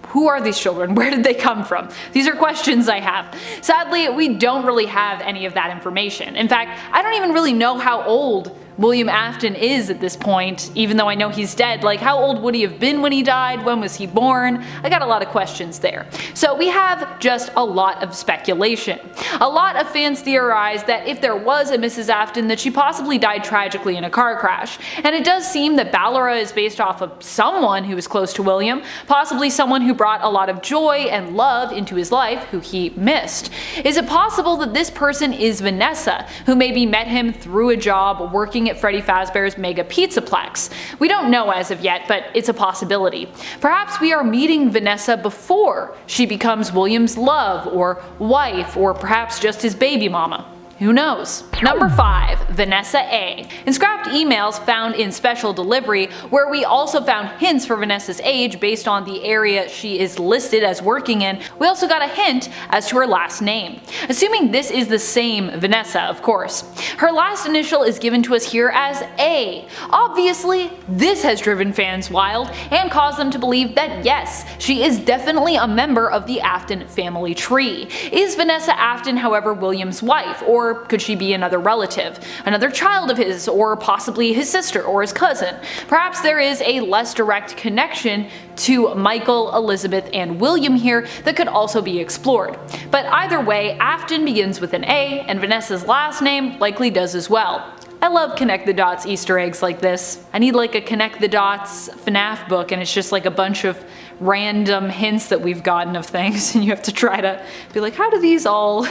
Who are these children? Where did they come from? These are questions I have. Sadly, we don't really have any of that information. In fact, I don't even really know how old William Afton is at this point, even though I know he's dead. Like, how old would he have been when he died? When was he born? I got a lot of questions there. So we have just a lot of speculation. A lot of fans theorize that if there was a Mrs. Afton, that she possibly died tragically in a car crash. And it does seem that Balora is based off of someone who was close to William, possibly someone who brought a lot of joy and love into his life who he missed. Is it possible that this person is Vanessa, who maybe met him through a job working at Freddy Fazbear's Mega Pizzaplex? We don't know as of yet, but it's a possibility. Perhaps we are meeting Vanessa before she becomes William's love or wife, or perhaps just his baby mama. Who knows? Number 5. Vanessa A. In scrapped emails found in Special Delivery, where we also found hints for Vanessa's age based on the area she is listed as working in, we also got a hint as to her last name. Assuming this is the same Vanessa, of course. Her last initial is given to us here as A. Obviously, this has driven fans wild and caused them to believe that yes, she is definitely a member of the Afton family tree. Is Vanessa Afton, however, William's wife, or could she be another relative, another child of his, or possibly his sister or his cousin? Perhaps there is a less direct connection to Michael, Elizabeth, and William here that could also be explored. But either way, Afton begins with an A, and Vanessa's last name likely does as well. I love connect the dots Easter eggs like this. I need like a connect the dots FNAF book, and it's just like a bunch of random hints that we've gotten of things, and you have to try to be like, how do these all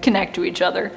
connect to each other?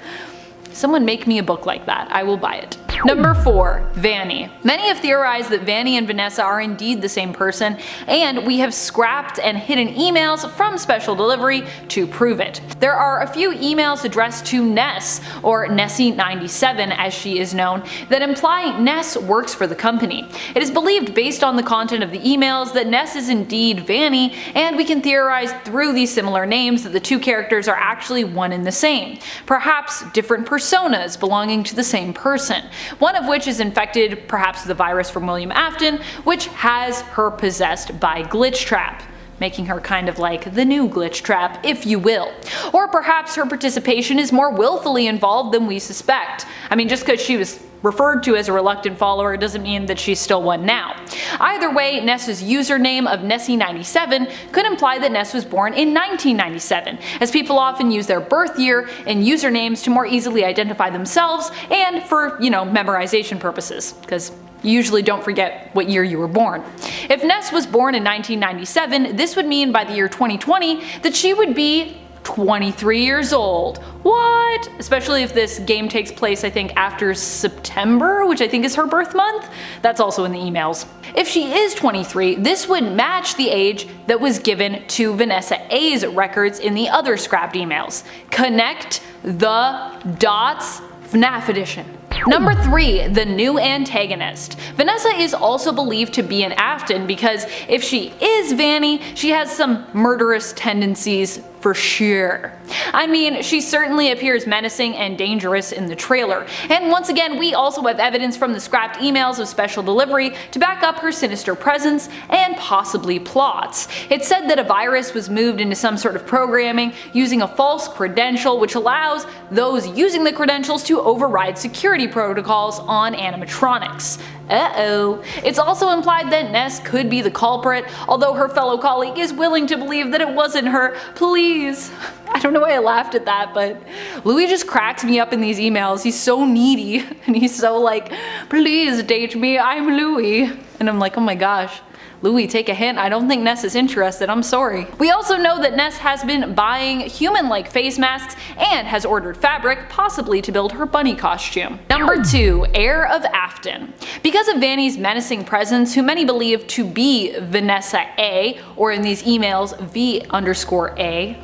Someone make me a book like that. I will buy it. Number 4. Vanny. Many have theorized that Vanny and Vanessa are indeed the same person, and we have scrapped and hidden emails from Special Delivery to prove it. There are a few emails addressed to Ness, or Nessie97 as she is known, that imply Ness works for the company. It is believed based on the content of the emails that Ness is indeed Vanny, and we can theorize through these similar names that the two characters are actually one and the same. Perhaps different personas belonging to the same person. One of which is infected perhaps with the virus from William Afton, which has her possessed by Glitchtrap, making her kind of like the new Glitchtrap, if you will. Or perhaps her participation is more willfully involved than we suspect. I mean, just because she was referred to as a reluctant follower doesn't mean that she's still one now. Either way, Ness's username of Nessie97 could imply that Ness was born in 1997, as people often use their birth year in usernames to more easily identify themselves and for, memorization purposes, because you usually don't forget what year you were born. If Ness was born in 1997, this would mean by the year 2020 that she would be 23 years old. What? Especially if this game takes place, I think, after September, which I think is her birth month. That's also in the emails. If she is 23, this would match the age that was given to Vanessa A's records in the other scrapped emails. Connect the dots, FNAF edition. Number 3. The new antagonist. Vanessa is also believed to be an Afton because if she is Vanny, she has some murderous tendencies for sure. I mean, she certainly appears menacing and dangerous in the trailer, and once again we also have evidence from the scrapped emails of Special Delivery to back up her sinister presence and possibly plots. It said that a virus was moved into some sort of programming using a false credential which allows those using the credentials to override security protocols on animatronics. Uh-oh. It's also implied that Ness could be the culprit, although her fellow colleague is willing to believe that it wasn't her. Please. I don't know why I laughed at that, but Louis just cracks me up in these emails. He's so needy, and he's so like, please date me, I'm Louis. And I'm like, oh my gosh, Louis, take a hint, I don't think Ness is interested, I'm sorry. We also know that Ness has been buying human-like face masks and has ordered fabric, possibly to build her bunny costume. Number 2. Heir of Afton. Because of Vanny's menacing presence, who many believe to be Vanessa A, or in these emails V_A,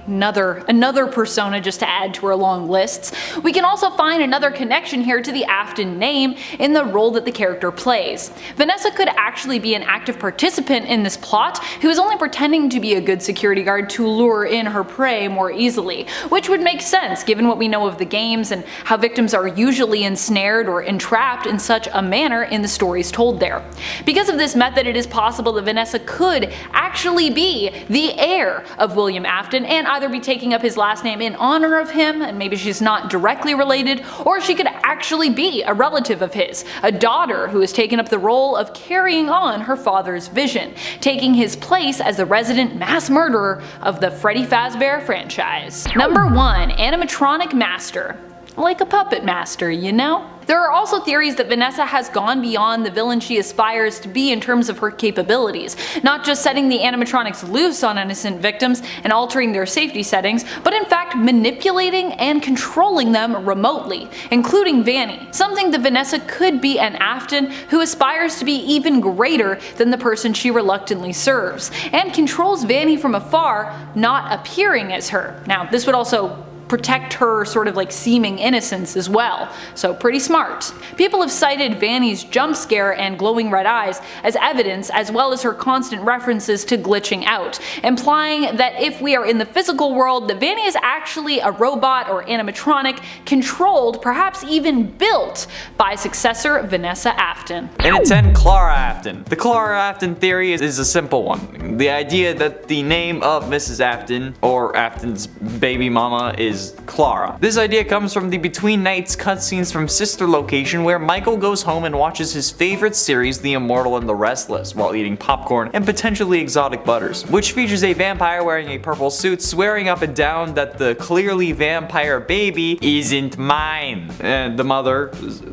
another persona just to add to her long lists, we can also find another connection here to the Afton name in the role that the character plays. Vanessa could actually be an active participant in this plot who is only pretending to be a good security guard to lure in her prey more easily, which would make sense given what we know of the games and how victims are usually ensnared or entrapped in such a manner in the stories told there. Because of this method, it is possible that Vanessa could actually be the heir of William Afton and either be taking up his last name in honor of him, and maybe she's not directly related, or she could actually be a relative of his, a daughter who has taken up the role of carrying on her father's vision, taking his place as the resident mass murderer of the Freddy Fazbear franchise. Number 1. Animatronic Master. Like a puppet master, you know? There are also theories that Vanessa has gone beyond the villain she aspires to be in terms of her capabilities, not just setting the animatronics loose on innocent victims and altering their safety settings, but in fact manipulating and controlling them remotely, including Vanny. Something that Vanessa could be an Afton who aspires to be even greater than the person she reluctantly serves, and controls Vanny from afar, not appearing as her. Now, this would also protect her sort of like seeming innocence as well, so pretty smart. People have cited Vanny's jump scare and glowing red eyes as evidence, as well as her constant references to glitching out, implying that if we are in the physical world, that Vanny is actually a robot or animatronic controlled, perhaps even built, by successor Vanessa Afton. And it's Clara Afton. The Clara Afton theory is a simple one. The idea that the name of Mrs. Afton, or Afton's baby mama, is Clara. This idea comes from the Between Nights cutscenes from Sister Location, where Michael goes home and watches his favorite series, The Immortal and the Restless, while eating popcorn and potentially exotic butters, which features a vampire wearing a purple suit swearing up and down that the clearly vampire baby isn't mine. And the mother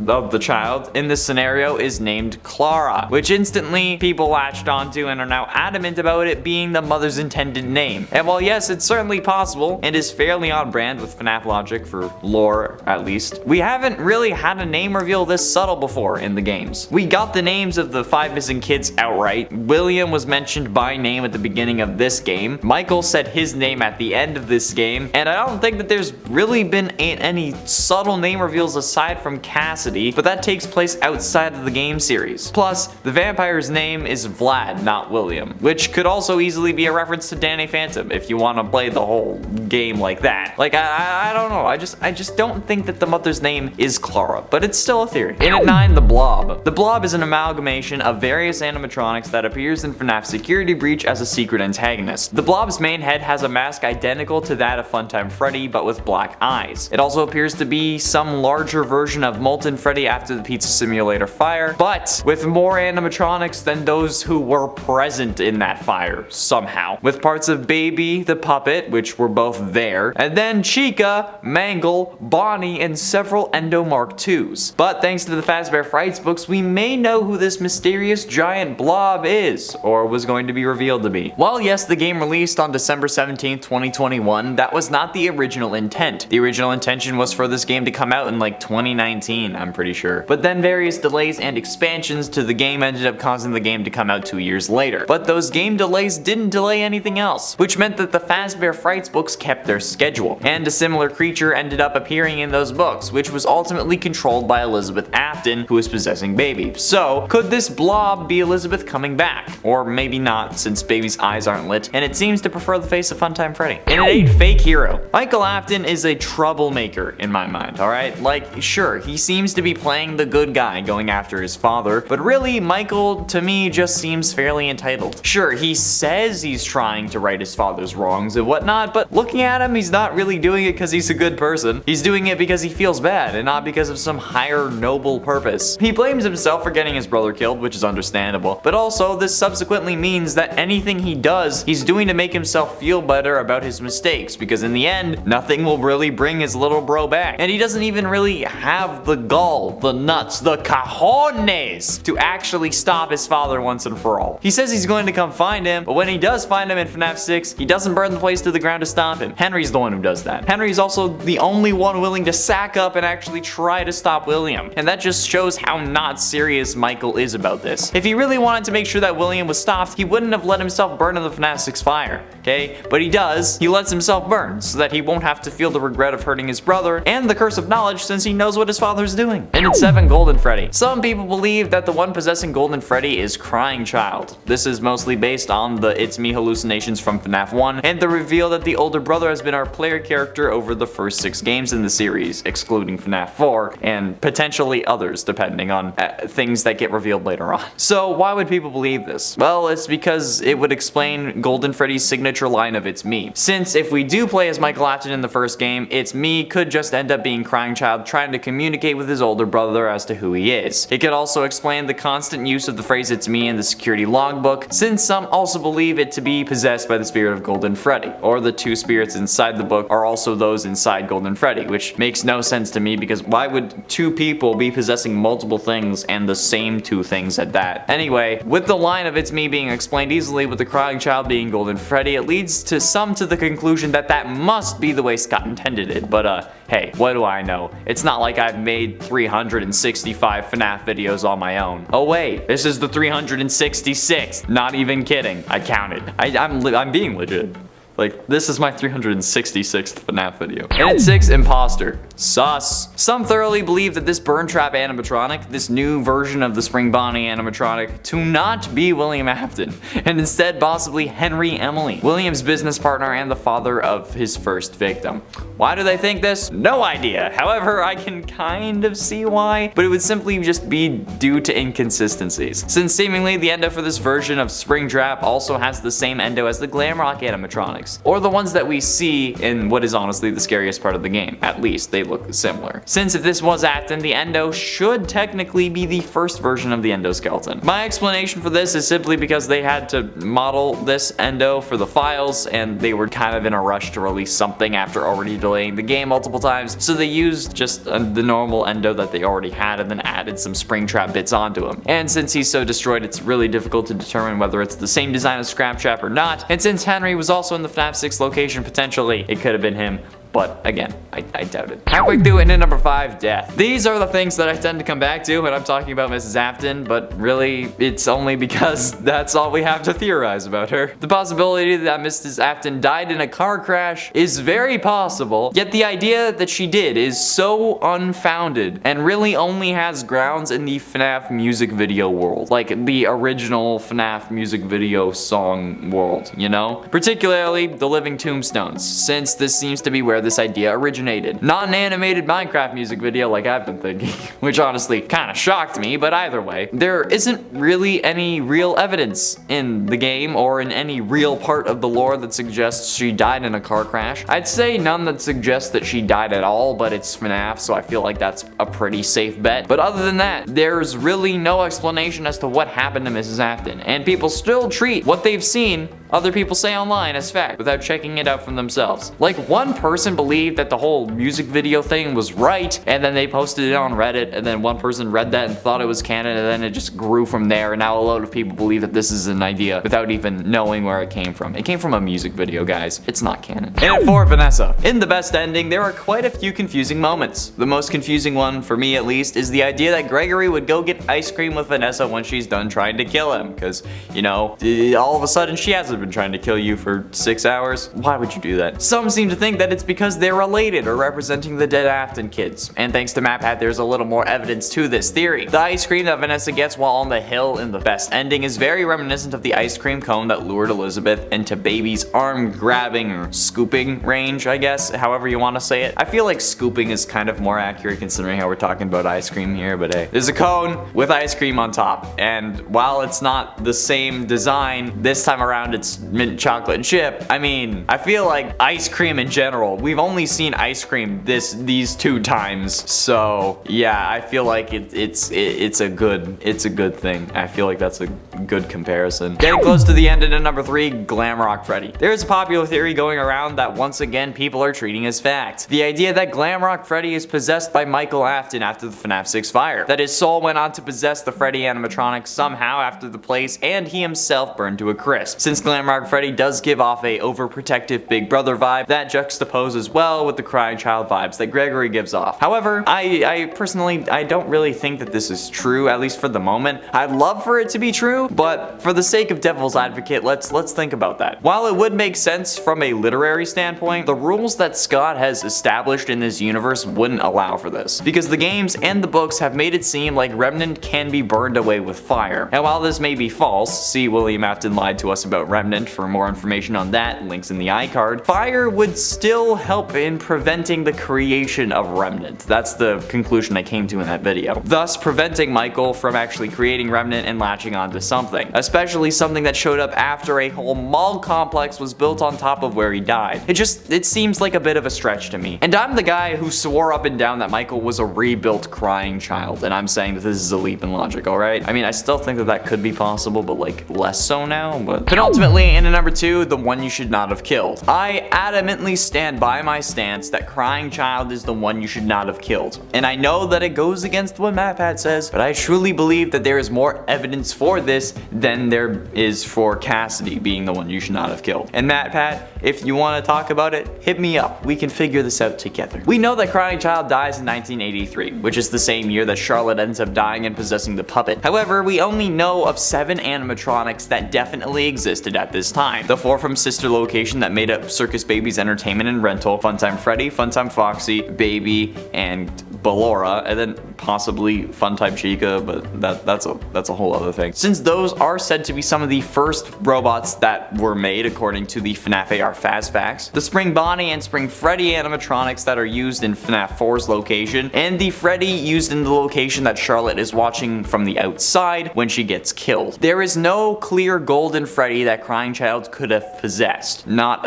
of the child in this scenario is named Clara, which instantly people latched onto and are now adamant about it being the mother's intended name. And while yes, it's certainly possible and is fairly on brand with FNAF logic for lore at least, we haven't really had a name reveal this subtle before in the games. We got the names of the 5 missing kids outright. William was mentioned by name at the beginning of this game. Michael said his name at the end of this game, and I don't think that there's really been any subtle name reveals aside from Cassidy, but that takes place outside of the game series. Plus, the vampire's name is Vlad, not William, which could also easily be a reference to Danny Phantom if you want to play the whole game like that. Like, I don't know, I just don't think that the mother's name is Clara, but it's still a theory. In at 9, the Blob. The Blob is an amalgamation of various animatronics that appears in FNAF Security Breach as a secret antagonist. The Blob's main head has a mask identical to that of Funtime Freddy, but with black eyes. It also appears to be some larger version of Molten Freddy after the Pizza Simulator fire, but with more animatronics than those who were present in that fire, somehow. With parts of Baby, the puppet, which were both there, and then Chica, Mangle, Bonnie, and several Endo Mark IIs. But thanks to the Fazbear Frights books, we may know who this mysterious giant blob is, or was going to be revealed to be. While yes, the game released on December 17th, 2021, that was not the original intent. The original intention was for this game to come out in like 2019, I'm pretty sure. But then various delays and expansions to the game ended up causing the game to come out 2 years later. But those game delays didn't delay anything else, which meant that the Fazbear Frights books kept their schedule, and a similar creature ended up appearing in those books, which was ultimately controlled by Elizabeth Afton, who is possessing Baby. So, could this blob be Elizabeth coming back? Or maybe not, since Baby's eyes aren't lit, and it seems to prefer the face of Funtime Freddy. In at 8, Fake Hero. Michael Afton is a troublemaker in my mind, alright? Like, sure, he seems to be playing the good guy, going after his father, but really, Michael, to me, just seems fairly entitled. Sure, he says he's trying to right his father's wrongs and whatnot, but looking at him, he's not really doing doing it because he's a good person. He's doing it because he feels bad and not because of some higher noble purpose. He blames himself for getting his brother killed, which is understandable, but also this subsequently means that anything he does, he's doing to make himself feel better about his mistakes, because in the end, nothing will really bring his little bro back. And he doesn't even really have the gall, the nuts, the cojones to actually stop his father once and for all. He says he's going to come find him, but when he does find him in FNAF 6, he doesn't burn the place to the ground to stop him. Henry's the one who does that. Henry's also the only one willing to sack up and actually try to stop William. And that just shows how not serious Michael is about this. If he really wanted to make sure that William was stopped, he wouldn't have let himself burn in the FNAF 6 fire, okay? But he does. He lets himself burn so that he won't have to feel the regret of hurting his brother and the curse of knowledge since he knows what his father's doing. And in 7, Golden Freddy. Some people believe that the one possessing Golden Freddy is Crying Child. This is mostly based on the It's Me hallucinations from FNAF 1 and the reveal that the older brother has been our player character over the first 6 games in the series, excluding FNAF 4 and potentially others depending on things that get revealed later on. So why would people believe this? Well, it's because it would explain Golden Freddy's signature line of It's Me. Since if we do play as Michael Afton in the first game, It's Me could just end up being Crying Child trying to communicate with his older brother as to who he is. It could also explain the constant use of the phrase It's Me in the security logbook, since some also believe it to be possessed by the spirit of Golden Freddy, or the 2 spirits inside the book are also those inside Golden Freddy, which makes no sense to me because why would 2 people be possessing multiple things and the same 2 things at that? Anyway, with the line of It's Me being explained easily with the Crying Child being Golden Freddy, it leads to some to the conclusion that that must be the way Scott intended it, but hey, what do I know? It's not like I've made 365 FNAF videos on my own. Oh wait, this is the 366th. Not even kidding. I counted. I'm being legit. Like, this is my 366th FNAF video. And at 6, Imposter. Sus. Some thoroughly believe that this Burntrap animatronic, this new version of the Spring Bonnie animatronic, to not be William Afton, and instead possibly Henry Emily, William's business partner and the father of his first victim. Why do they think this? No idea. However, I can kind of see why, but it would simply just be due to inconsistencies. Since seemingly the endo for this version of Springtrap also has the same endo as the Glamrock animatronics, or the ones that we see in what is honestly the scariest part of the game. At least they look similar. Since if this was Afton, the endo should technically be the first version of the endoskeleton. My explanation for this is simply because they had to model this endo for the files and they were kind of in a rush to release something after already delaying the game multiple times, so they used just the normal endo that they already had and then added some Springtrap bits onto him. And since he's so destroyed, it's really difficult to determine whether it's the same design as Scraptrap or not, and since Henry was also in the FNAF 6 location, potentially it could have been him. But again, I doubt it. Halfway through and in number 5, death. These are the things that I tend to come back to when I'm talking about Mrs. Afton, but really, it's only because that's all we have to theorize about her. The possibility that Mrs. Afton died in a car crash is very possible, yet the idea that she did is so unfounded and really only has grounds in the FNAF music video world, like the original FNAF music video song world, you know? Particularly the Living Tombstones, since this seems to be where this idea originated. Not an animated Minecraft music video like I've been thinking, which honestly kind of shocked me, but either way, there isn't really any real evidence in the game or in any real part of the lore that suggests she died in a car crash. I'd say none that suggests that she died at all, but it's FNAF, so I feel like that's a pretty safe bet. But other than that, there's really no explanation as to what happened to Mrs. Afton, and people still treat what they've seen other people say online as fact without checking it out for themselves. Like, one person believed that the whole music video thing was right, and then they posted it on Reddit, and then one person read that and thought it was canon, and then it just grew from there, and now a load of people believe that this is an idea without even knowing where it came from. It came from a music video, guys. It's not canon. And at 4, Vanessa. In the best ending, there are quite a few confusing moments. The most confusing one, for me at least, is the idea that Gregory would go get ice cream with Vanessa when she's done trying to kill him, because, you know, all of a sudden she hasn't been trying to kill you for 6 hours. Why would you do that? Some seem to think that it's because they're related or representing the dead Afton kids. And thanks to MapHat, there's a little more evidence to this theory. The ice cream that Vanessa gets while on the hill in the best ending is very reminiscent of the ice cream cone that lured Elizabeth into Baby's arm grabbing or scooping range, I guess, however you want to say it. I feel like scooping is kind of more accurate considering how we're talking about ice cream here, but hey. There's a cone with ice cream on top, and while it's not the same design, this time around it's mint chocolate chip. I mean, I feel like ice cream in general, we've only seen ice cream these 2 times. So yeah, I feel like it's a good thing. I feel like that's a good comparison. Getting close to the end into number 3, Glamrock Freddy. There's a popular theory going around that once again people are treating as fact. The idea that Glamrock Freddy is possessed by Michael Afton after the FNAF 6 fire. That his soul went on to possess the Freddy animatronic somehow after the place, and he himself burned to a crisp. Since Glamrock Freddy does give off a overprotective big brother vibe, that juxtaposes well with the crying child vibes that Gregory gives off. However, I personally don't really think that this is true, at least for the moment. I'd love for it to be true, but for the sake of devil's advocate, let's think about that. While it would make sense from a literary standpoint, the rules that Scott has established in this universe wouldn't allow for this, because the games and the books have made it seem like Remnant can be burned away with fire. And while this may be false, see William Afton lied to us about Remnant. For more information on that, links in the iCard. Fire would still help in preventing the creation of Remnant. That's the conclusion I came to in that video. Thus preventing Michael from actually creating Remnant and latching onto something, especially something that showed up after a whole mall complex was built on top of where he died. It seems like a bit of a stretch to me. And I'm the guy who swore up and down that Michael was a rebuilt crying child, and I'm saying that this is a leap in logic, alright? I mean, I still think that could be possible, but like less so now. But ultimately, in number 2, the one you should not have killed. I adamantly stand by my stance that crying child is the one you should not have killed. And I know that it goes against what MatPat says, but I truly believe that there is more evidence for this than there is for Cassidy being the one you should not have killed. And MatPat, if you want to talk about it, hit me up. We can figure this out together. We know that crying child dies in 1983, which is the same year that Charlotte ends up dying and possessing the puppet. However, we only know of 7 animatronics that definitely existed at this time. The 4 from sister location that made up Circus Baby's entertainment and rental: Funtime Freddy, Funtime Foxy, Baby, and Ballora, and then possibly Funtime Chica, but that's a whole other thing. Since those are said to be some of the first robots that were made according to the FNAF AR Fast Facts, the Spring Bonnie and Spring Freddy animatronics that are used in FNAF 4's location, and the Freddy used in the location that Charlotte is watching from the outside when she gets killed. There is no clear golden Freddy that Crying Child could have possessed, not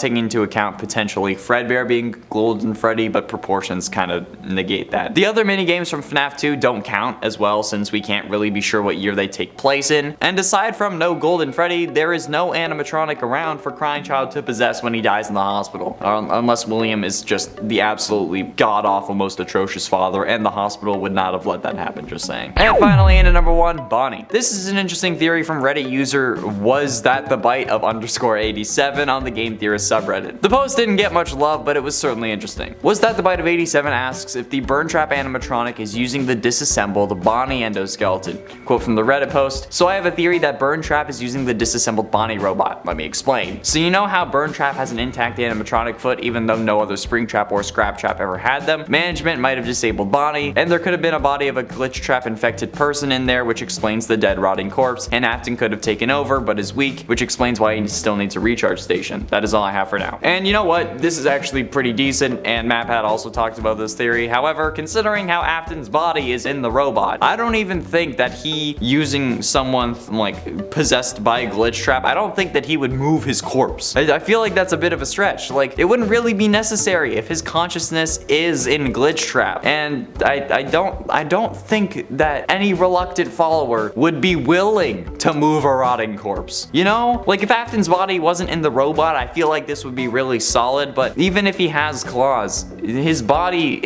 taking into account potentially Fredbear being golden Freddy, but proportions kind of negate that. The other minigames from FNAF 2 don't count as well, since we can't really be sure what year they take place in, and aside from no golden Freddy, there is no animatronic around for Crying Child to possess when he dies in the hospital, unless William is just the absolutely god-awful, most atrocious father, and the hospital would not have let that happen, just saying. And finally, into number 1, Bonnie. This is an interesting theory from Reddit user Was That the Bite of _87 on the Game Theorist subreddit. The post didn't get much love, but it was certainly interesting. Was That the Bite of 87 asks if the Burntrap animatronic is using the disassembled Bonnie endoskeleton. Quote from the Reddit post: "So I have a theory that Burntrap is using the disassembled Bonnie robot. Let me explain. So you know how Burntrap has an intact animatronic foot even though no other Springtrap or Scraptrap ever had them? Management might have disabled Bonnie, and there could have been a body of a glitch trap infected person in there, which explains the dead rotting corpse, and Afton could have taken over but is weak, which explains why he still needs a recharge station. That is all I have for now." And you know what? This is actually pretty decent, and MatPat also talked about this theory. However, considering how Afton's body is in the robot, I don't even think that he using someone like possessed by a glitch trap, I don't think that he would move his corpse. I feel like that's a bit of a stretch. Like, it wouldn't really be necessary if his consciousness is in glitch trap, and I don't think that any reluctant follower would be willing to move a rotting corpse. You know, like if Afton's body wasn't in the robot, I feel like this would be really solid. But even if he has claws, his body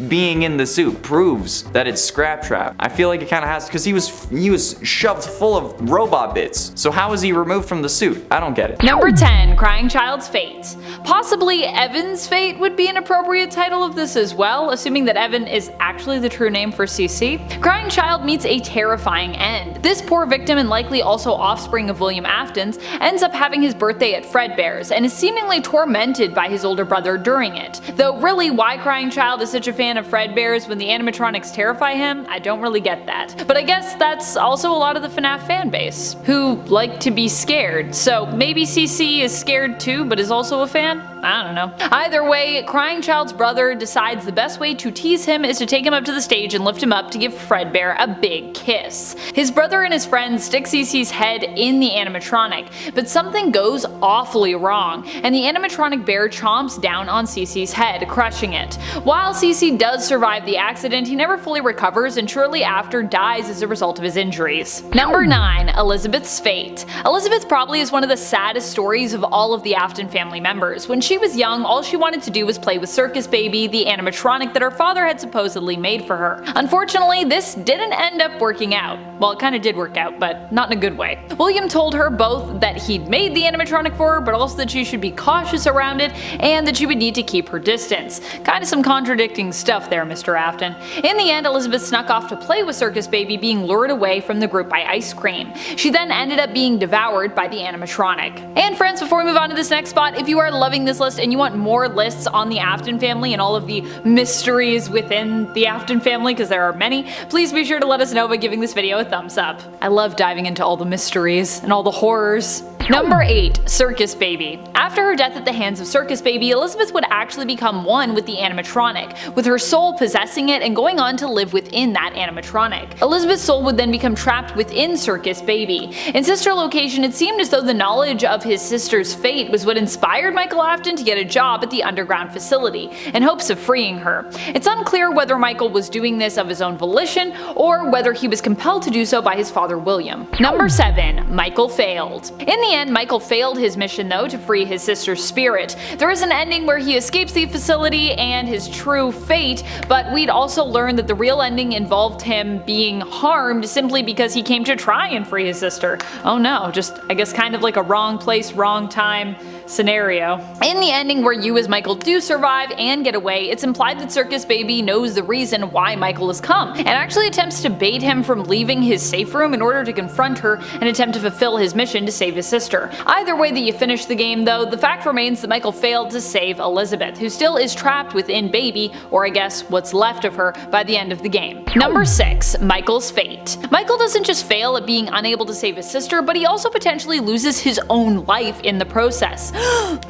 being in the suit proves that it's Scraptrap. I feel like it kind of has, because he was shoved full of robot bits. So how is he removed from the suit? I don't get it. Number 10, Crying Child's Fate. Possibly Evan's fate would be an appropriate title of this as well, assuming that Evan is actually the true name for CC. Crying Child meets a terrifying end. This poor victim, and likely also offspring of William Afton's, ends up having his birthday at Fredbear's and is seemingly tormented by his older brother during it. Though really, why Crying Child is such a fan of Fredbear's when the animatronics terrify him, I don't really get that. But I guess that's also a lot of the FNAF fanbase, who like to be scared. So maybe CC is scared too, but is also a fan? I don't know. Either way, Crying Child's brother decides the best way to tease him is to take him up to the stage and lift him up to give Fredbear a big kiss. His brother and his friends stick Cece's head in the animatronic, but something goes awfully wrong, and the animatronic bear chomps down on Cece's head, crushing it. While Cece does survive the accident, he never fully recovers and shortly after dies as a result of his injuries. Number 9. Elizabeth's fate. Elizabeth probably is one of the saddest stories of all of the Afton family members. When she was young, all she wanted to do was play with Circus Baby, the animatronic that her father had supposedly made for her. Unfortunately, this didn't end up working out. Well, it kinda did work out, but not in a good way. William told her both that he'd made the animatronic for her, but also that she should be cautious around it and that she would need to keep her distance. Kinda some contradicting stuff there, Mr. Afton. In the end, Elizabeth snuck off to play with Circus Baby, being lured away from the group by ice cream. She then ended up being devoured by the animatronic. And friends, before we move on to this next spot, if you are loving this list and you want more lists on the Afton family and all of the mysteries within the Afton family, because there are many, please be sure to let us know by giving this video a thumbs up. I love diving into all the mysteries and all the horrors. Number 8. Circus Baby. After her death at the hands of Circus Baby, Elizabeth would actually become one with the animatronic, with her soul possessing it and going on to live within that animatronic. Elizabeth's soul would then become trapped within Circus Baby. In Sister Location, it seemed as though the knowledge of his sister's fate was what inspired Michael Afton to get a job at the underground facility, in hopes of freeing her. It's unclear whether Michael was doing this of his own volition, or whether he was compelled to do so by his father William. Number 7. Michael failed. In the end, Michael failed his mission though to free his sister's spirit. There is an ending where he escapes the facility and his true fate, but we'd also learn that the real ending involved him being harmed simply because he came to try and free his sister. Oh no, just I guess kind of like a wrong place, wrong time scenario. In the ending where you as Michael do survive and get away, it's implied that Circus Baby knows the reason why Michael has come, and actually attempts to bait him from leaving his safe room in order to confront her and attempt to fulfill his mission to save his sister. Either way that you finish the game though, the fact remains that Michael failed to save Elizabeth, who still is trapped within Baby, or I guess what's left of her, by the end of the game. Number 6. Michael's fate. Michael doesn't just fail at being unable to save his sister, but he also potentially loses his own life in the process.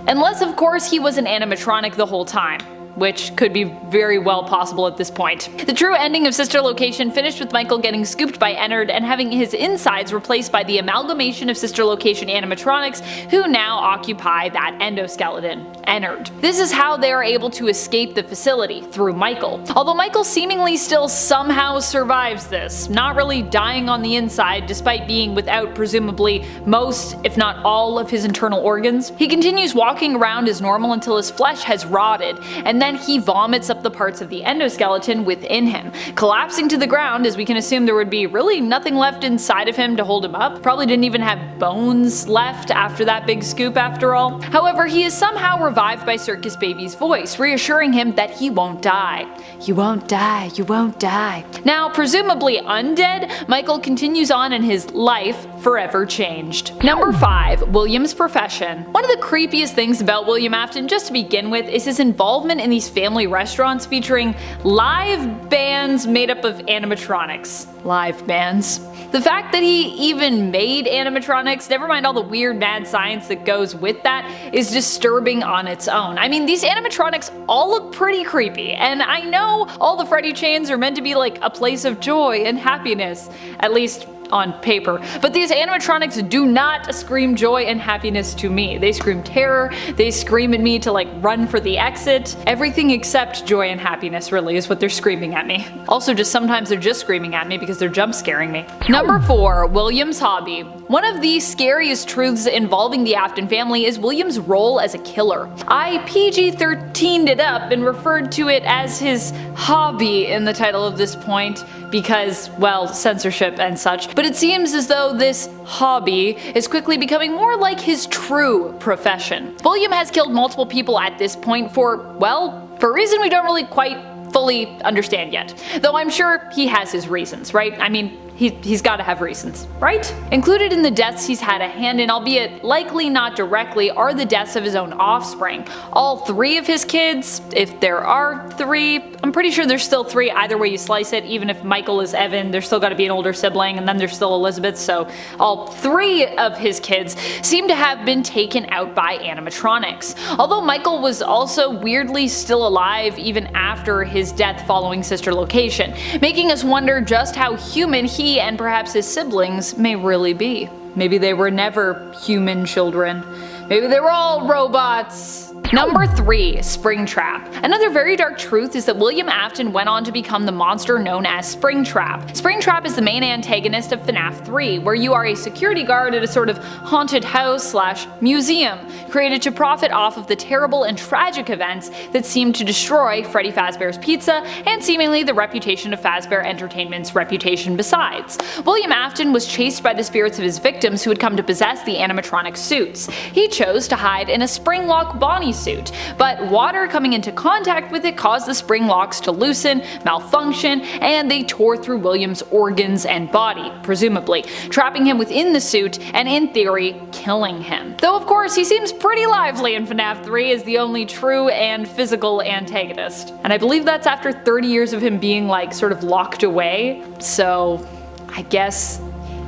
Unless of course he was an animatronic the whole time, which could be very well possible at this point. The true ending of Sister Location finished with Michael getting scooped by Ennard and having his insides replaced by the amalgamation of Sister Location animatronics, who now occupy that endoskeleton, Ennard. This is how they are able to escape the facility, through Michael. Although Michael seemingly still somehow survives this, not really dying on the inside despite being without presumably most, if not all, of his internal organs. He continues walking around as normal until his flesh has rotted, and then he vomits up the parts of the endoskeleton within him, collapsing to the ground, as we can assume there would be really nothing left inside of him to hold him up. Probably didn't even have bones left after that big scoop after all. However, he is somehow revived by Circus Baby's voice, reassuring him that he won't die. You won't die, you won't die. Now, presumably undead, Michael continues on in his life forever changed. Number 5. William's profession. One of the creepiest things about William Afton, just to begin with, is his involvement in these family restaurants featuring live bands made up of animatronics. Live bands. The fact that he even made animatronics, never mind all the weird mad science that goes with that, is disturbing on its own. I mean, these animatronics all look pretty creepy, and I know all the Freddy chains are meant to be like a place of joy and happiness, at least on paper, but these animatronics do not scream joy and happiness to me. They scream terror, they scream at me to like run for the exit. Everything except joy and happiness really is what they're screaming at me. Also, just sometimes they're just screaming at me because they're jump scaring me. Number 4. William's hobby. One of the scariest truths involving the Afton family is William's role as a killer. I PG-13'd it up and referred to it as his hobby in the title of this point because, well, censorship and such, but it seems as though this hobby is quickly becoming more like his true profession. William has killed multiple people at this point for, well, for a reason we don't really quite fully understand yet. Though I'm sure he has his reasons, right? I mean, He's gotta have reasons, right? Included in the deaths he's had a hand in, albeit likely not directly, are the deaths of his own offspring. All 3 of his kids, if there are 3, I'm pretty sure there's still 3 either way you slice it. Even if Michael is Evan, there's still gotta be an older sibling, and then there's still Elizabeth, so all 3 of his kids seem to have been taken out by animatronics. Although Michael was also weirdly still alive even after his death following sister location, making us wonder just how human he and perhaps his siblings may really be. Maybe they were never human children. Maybe they were all robots. Number 3. Springtrap. Another very dark truth is that William Afton went on to become the monster known as Springtrap. Springtrap is the main antagonist of FNAF 3, where you are a security guard at a sort of haunted house / museum, created to profit off of the terrible and tragic events that seem to destroy Freddy Fazbear's Pizza and seemingly the reputation of Fazbear Entertainment's reputation besides. William Afton was chased by the spirits of his victims who had come to possess the animatronic suits. He chose to hide in a spring-lock Bonnie suit, but water coming into contact with it caused the spring locks to loosen, malfunction, and they tore through William's organs and body, presumably, trapping him within the suit and in theory killing him. Though of course he seems pretty lively in FNAF 3 as the only true and physical antagonist. And I believe that's after 30 years of him being like sort of locked away, so I guess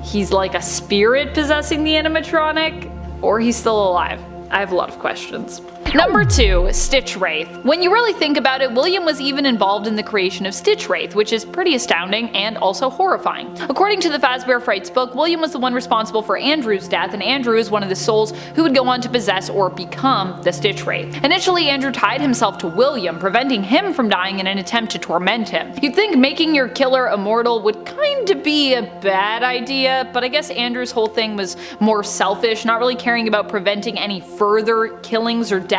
he's like a spirit possessing the animatronic, or he's still alive. I have a lot of questions. Number 2. Stitchwraith. When you really think about it, William was even involved in the creation of Stitchwraith, which is pretty astounding and also horrifying. According to the Fazbear Frights book, William was the one responsible for Andrew's death, and Andrew is one of the souls who would go on to possess or become the Stitchwraith. Initially, Andrew tied himself to William, preventing him from dying in an attempt to torment him. You'd think making your killer immortal would kinda be a bad idea, but I guess Andrew's whole thing was more selfish, not really caring about preventing any further killings or deaths,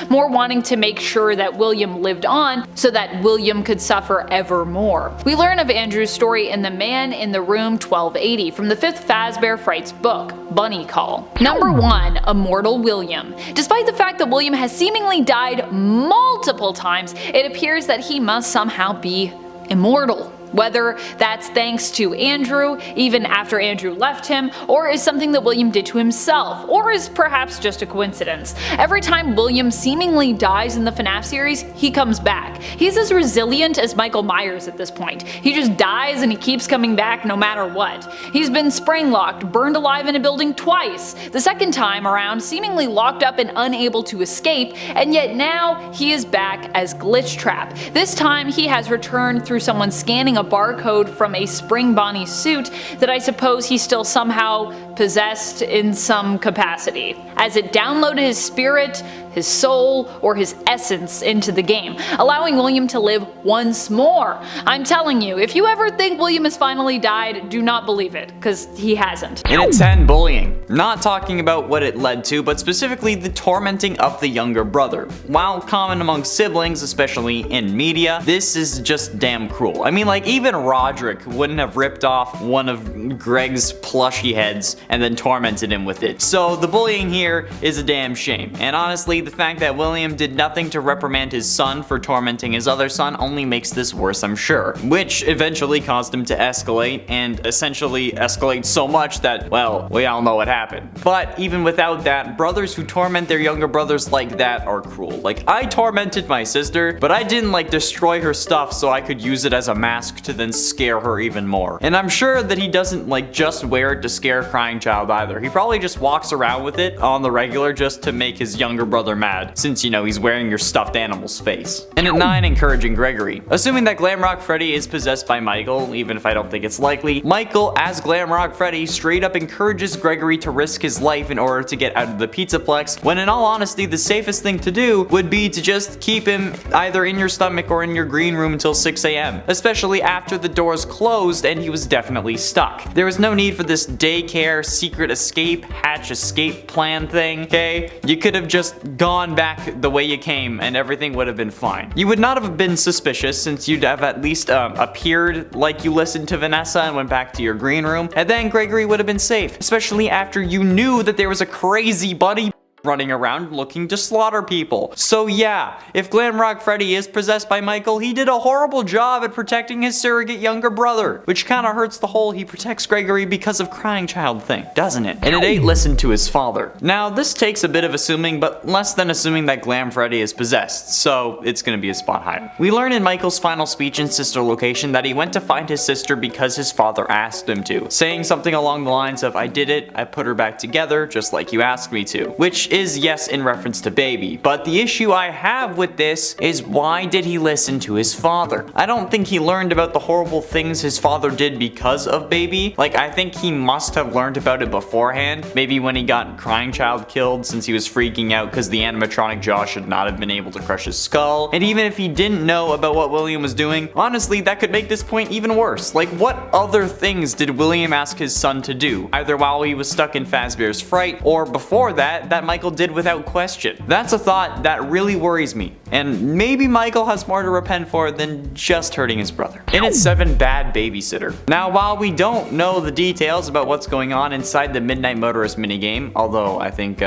more wanting to make sure that William lived on so that William could suffer ever more. We learn of Andrew's story in The Man in the Room 1280 from the 5th Fazbear Frights book, Bunny Call. Number 1. Immortal William. Despite the fact that William has seemingly died multiple times, it appears that he must somehow be immortal. Whether that's thanks to Andrew, even after Andrew left him, or is something that William did to himself, or is perhaps just a coincidence. Every time William seemingly dies in the FNAF series, he comes back. He's as resilient as Michael Myers at this point. He just dies and he keeps coming back no matter what. He's been spring-locked, burned alive in a building twice, the second time around seemingly locked up and unable to escape, and yet now he is back as Glitchtrap. This time he has returned through someone scanning a barcode from a Spring Bonnie suit that I suppose he still somehow possessed in some capacity, as it downloaded his spirit, his soul, or his essence into the game, allowing William to live once more. I'm telling you, if you ever think William has finally died, do not believe it, because he hasn't. In a 10, bullying. Not talking about what it led to, but specifically the tormenting of the younger brother. While common among siblings, especially in media, this is just damn cruel. I mean, like, even Roderick wouldn't have ripped off one of Greg's plushy heads and then tormented him with it. So the bullying here is a damn shame. And honestly, the fact that William did nothing to reprimand his son for tormenting his other son only makes this worse, I'm sure. Which eventually caused him to escalate, and essentially escalate so much that, well, we all know what happened. But even without that, brothers who torment their younger brothers like that are cruel. Like, I tormented my sister, but I didn't like destroy her stuff so I could use it as a mask to then scare her even more. And I'm sure that he doesn't like just wear it to scare a crying child either. He probably just walks around with it on the regular just to make his younger brother mad, since, you know, he's wearing your stuffed animal's face. And at 9, encouraging Gregory. Assuming that Glamrock Freddy is possessed by Michael, even if I don't think it's likely, Michael, as Glamrock Freddy, straight up encourages Gregory to risk his life in order to get out of the Pizzaplex, when in all honesty, the safest thing to do would be to just keep him either in your stomach or in your green room until 6 AM, especially after the doors closed and he was definitely stuck. There was no need for this daycare, secret escape, hatch escape plan thing, okay? You could have just gone back the way you came and everything would have been fine. You would not have been suspicious since you'd have at least appeared like you listened to Vanessa and went back to your green room, and then Gregory would have been safe, especially after you knew that there was a crazy bunny running around looking to slaughter people. So yeah, if Glamrock Freddy is possessed by Michael, he did a horrible job at protecting his surrogate younger brother, which kinda hurts the whole he protects Gregory because of crying child thing, doesn't it? And it ain't listened to his father. Now, this takes a bit of assuming, but less than assuming that Glam Freddy is possessed, so it's gonna be a spot higher. We learn in Michael's final speech in Sister Location that he went to find his sister because his father asked him to, saying something along the lines of, "I did it, I put her back together, just like you asked me to," which is yes in reference to Baby, but the issue I have with this is why did he listen to his father? I don't think he learned about the horrible things his father did because of Baby. Like, I think he must have learned about it beforehand, maybe when he got Crying Child killed since he was freaking out because the animatronic jaw should not have been able to crush his skull, and even if he didn't know about what William was doing, honestly that could make this point even worse. Like, what other things did William ask his son to do, either while he was stuck in Fazbear's Fright or before that Michael did without question? That's a thought that really worries me, and maybe Michael has more to repent for than just hurting his brother. In its 7, Bad Babysitter. Now, while we don't know the details about what's going on inside the Midnight Motorist minigame, although I think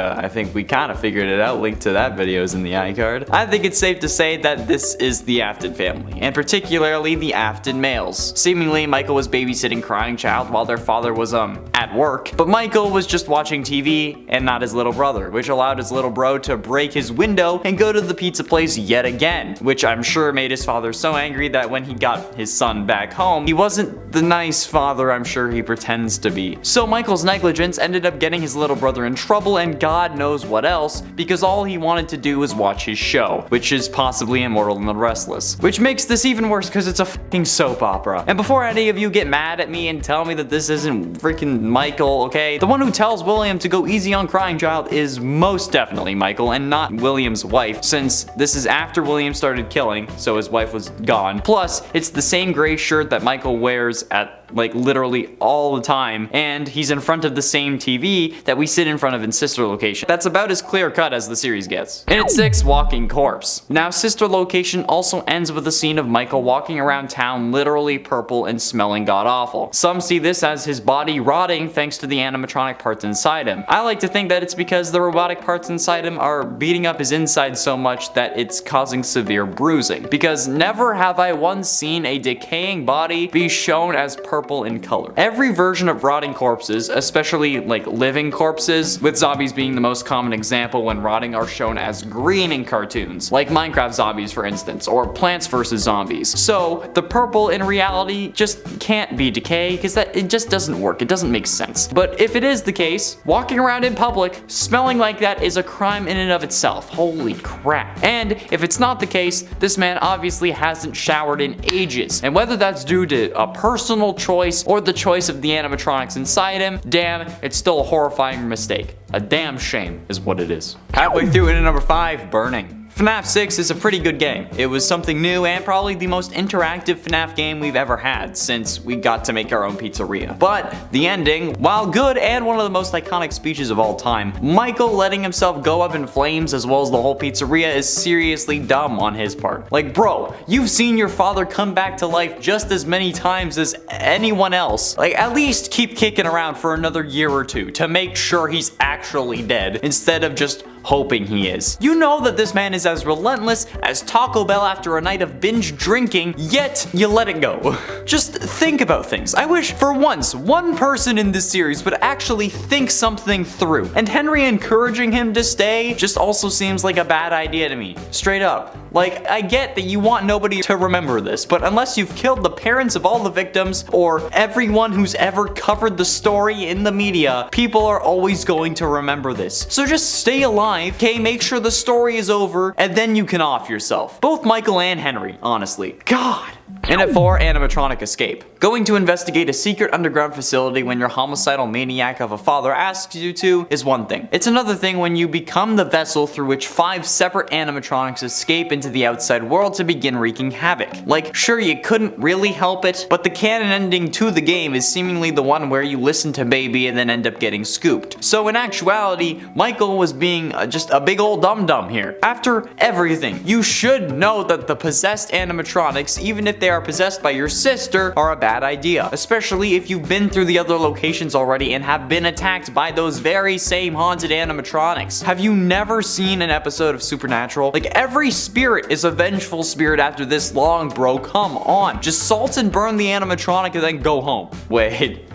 we kind of figured it out, link to that video is in the iCard, I think it's safe to say that this is the Afton family, and particularly the Afton males. Seemingly, Michael was babysitting Crying Child while their father was at work, but Michael was just watching TV and not his little brother, which allowed his little bro to break his window and go to the pizza place yet again, which I'm sure made his father so angry that when he got his son back home, he wasn't the nice father I'm sure he pretends to be. So Michael's negligence ended up getting his little brother in trouble and God knows what else, because all he wanted to do was watch his show, which is possibly Immortal and the Restless, which makes this even worse because it's a fucking soap opera. And before any of you get mad at me and tell me that this isn't freaking Michael, okay, the one who tells William to go easy on Crying Child is most definitely Michael and not William's wife, since this is after William started killing, so his wife was gone. Plus, it's the same gray shirt that Michael wears at like literally all the time, and he's in front of the same TV that we sit in front of in Sister Location. That's about as clear cut as the series gets. In its 6, Walking Corpse. Now, Sister Location also ends with a scene of Michael walking around town literally purple and smelling god awful. Some see this as his body rotting thanks to the animatronic parts inside him. I like to think that it's because the robotic parts inside him are beating up his inside so much that it's causing severe bruising, because never have I once seen a decaying body be shown as purple in color. Every version of rotting corpses, especially like living corpses, with zombies being the most common example when rotting, are shown as green in cartoons, like Minecraft zombies for instance, or Plants vs. Zombies. So the purple in reality just can't be decay, because it just doesn't work, it doesn't make sense. But if it is the case, walking around in public smelling like that is a crime in and of itself. Holy crap. And if it's not the case, this man obviously hasn't showered in ages, and whether that's due to a personal choice or the choice of the animatronics inside him, damn, it's still a horrifying mistake. A damn shame is what it is. Halfway through into number 5, Burning. FNAF 6 is a pretty good game. It was something new and probably the most interactive FNAF game we've ever had since we got to make our own pizzeria. But the ending, while good and one of the most iconic speeches of all time, Michael letting himself go up in flames as well as the whole pizzeria is seriously dumb on his part. Like, bro, you've seen your father come back to life just as many times as anyone else. Like, at least keep kicking around for another year or two to make sure he's actually dead instead of just hoping he is. You know that this man is as relentless as Taco Bell after a night of binge drinking, yet you let it go. Just think about things. I wish for once one person in this series would actually think something through. And Henry encouraging him to stay just also seems like a bad idea to me. Straight up. Like, I get that you want nobody to remember this, but unless you've killed the parents of all the victims or everyone who's ever covered the story in the media, people are always going to remember this. So just stay alive, okay? Make sure the story is over, and then you can off yourself. Both Michael and Henry, honestly. God. And at 4, Animatronic Escape. Going to investigate a secret underground facility when your homicidal maniac of a father asks you to is one thing. It's another thing when you become the vessel through which 5 separate animatronics escape into the outside world to begin wreaking havoc. Like, sure, you couldn't really help it, but the canon ending to the game is seemingly the one where you listen to Baby and then end up getting scooped. So in actuality, Michael was being just a big old dum-dum here. After everything, you should know that the possessed animatronics, even if if they are possessed by your sister, are a bad idea, especially if you've been through the other locations already and have been attacked by those very same haunted animatronics. Have you never seen an episode of Supernatural? Like, every spirit is a vengeful spirit after this long, bro. Come on. Just salt and burn the animatronic and then go home. Wait,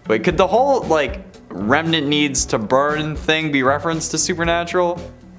could the whole, like, remnant needs to burn thing be referenced to Supernatural?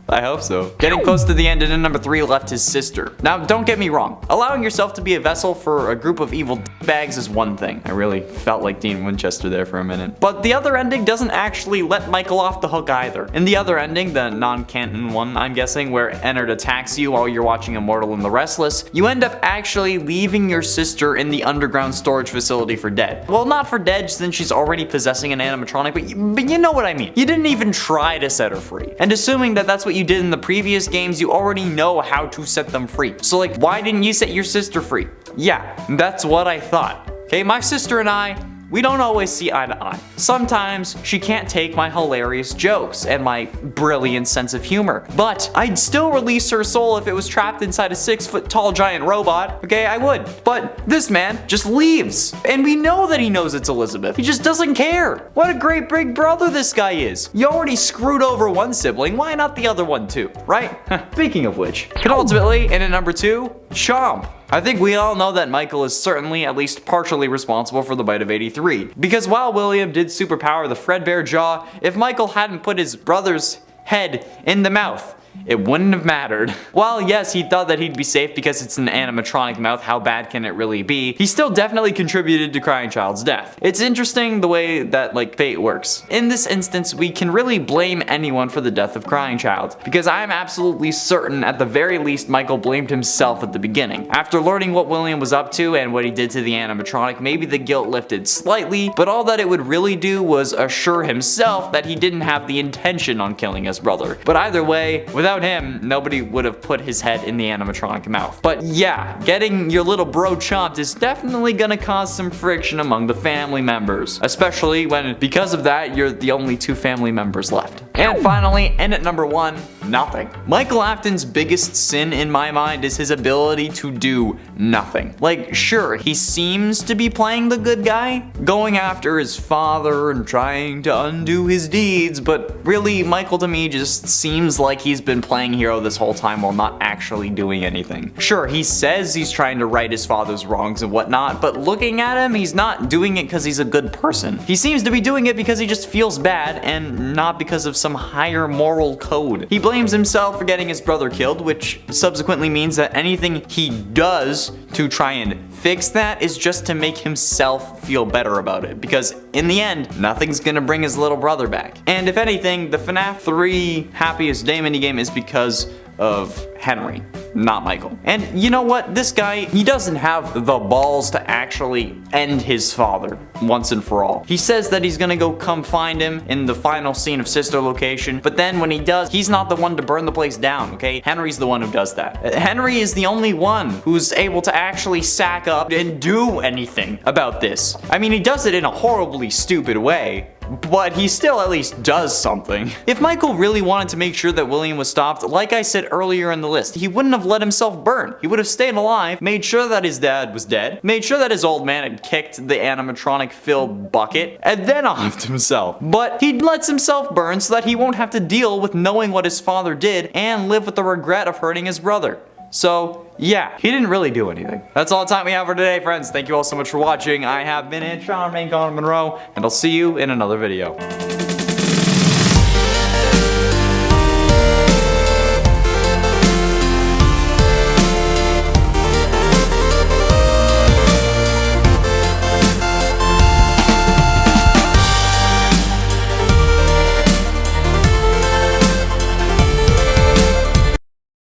I hope so. Getting close to the end, and in number 3 left his sister. Now, don't get me wrong. Allowing yourself to be a vessel for a group of evil bags is one thing. I really felt like Dean Winchester there for a minute. But the other ending doesn't actually let Michael off the hook either. In the other ending, the non-canon one, I'm guessing, where Ennard attacks you while you're watching Immortal and the Restless, you end up actually leaving your sister in the underground storage facility for dead. Well, not for dead since she's already possessing an animatronic, but you know what I mean. You didn't even try to set her free. And assuming that that's what you did in the previous games, you already know how to set them free. So like, why didn't you set your sister free? Yeah, that's what I thought. Okay, my sister and I, we don't always see eye to eye. Sometimes she can't take my hilarious jokes and my brilliant sense of humor, but I'd still release her soul if it was trapped inside a 6-foot-tall giant robot. Okay, I would. But this man just leaves. And we know that he knows it's Elizabeth. He just doesn't care. What a great big brother this guy is. You already screwed over one sibling, why not the other one too, right? Speaking of which, penultimately, and at number 2, Chomp. I think we all know that Michael is certainly at least partially responsible for the bite of 83. Because while William did superpower the Fredbear jaw, if Michael hadn't put his brother's head in the mouth, it wouldn't have mattered. While yes, he thought that he'd be safe because it's an animatronic mouth, how bad can it really be? He still definitely contributed to Crying Child's death. It's interesting the way that like fate works. In this instance, we can really blame anyone for the death of Crying Child, because I am absolutely certain at the very least Michael blamed himself at the beginning. After learning what William was up to and what he did to the animatronic, maybe the guilt lifted slightly, but all that it would really do was assure himself that he didn't have the intention on killing his brother. But either way, without him, nobody would have put his head in the animatronic mouth. But yeah, getting your little bro chomped is definitely gonna cause some friction among the family members, especially when, because of that, you're the only 2 family members left. And finally, and at number 1, nothing. Michael Afton's biggest sin in my mind is his ability to do nothing. Like, sure, he seems to be playing the good guy, going after his father and trying to undo his deeds, but really, Michael to me just seems like he's been playing hero this whole time while not actually doing anything. Sure, he says he's trying to right his father's wrongs and whatnot, but looking at him, he's not doing it because he's a good person. He seems to be doing it because he just feels bad and not because of some higher moral code. He blames himself for getting his brother killed, which subsequently means that anything he does to try and fix that is just to make himself feel better about it, because in the end, nothing's gonna bring his little brother back. And if anything, the FNAF 3 happiest day minigame is because of Henry, not Michael. And you know what? This guy, he doesn't have the balls to actually end his father once and for all. He says that he's gonna go come find him in the final scene of Sister Location, but then when he does, he's not the one to burn the place down, okay? Henry's the one who does that. Henry is the only one who's able to actually sack up and do anything about this. I mean, he does it in a horribly stupid way, but he still at least does something. If Michael really wanted to make sure that William was stopped, like I said earlier in the list, he wouldn't have let himself burn. He would have stayed alive, made sure that his dad was dead, made sure that his old man had kicked the animatronic-filled bucket, and then offed himself. But he lets himself burn so that he won't have to deal with knowing what his father did and live with the regret of hurting his brother. So, yeah, he didn't really do anything. That's all the time we have for today, friends. Thank you all so much for watching. I have been Sean Monroe, and I'll see you in another video.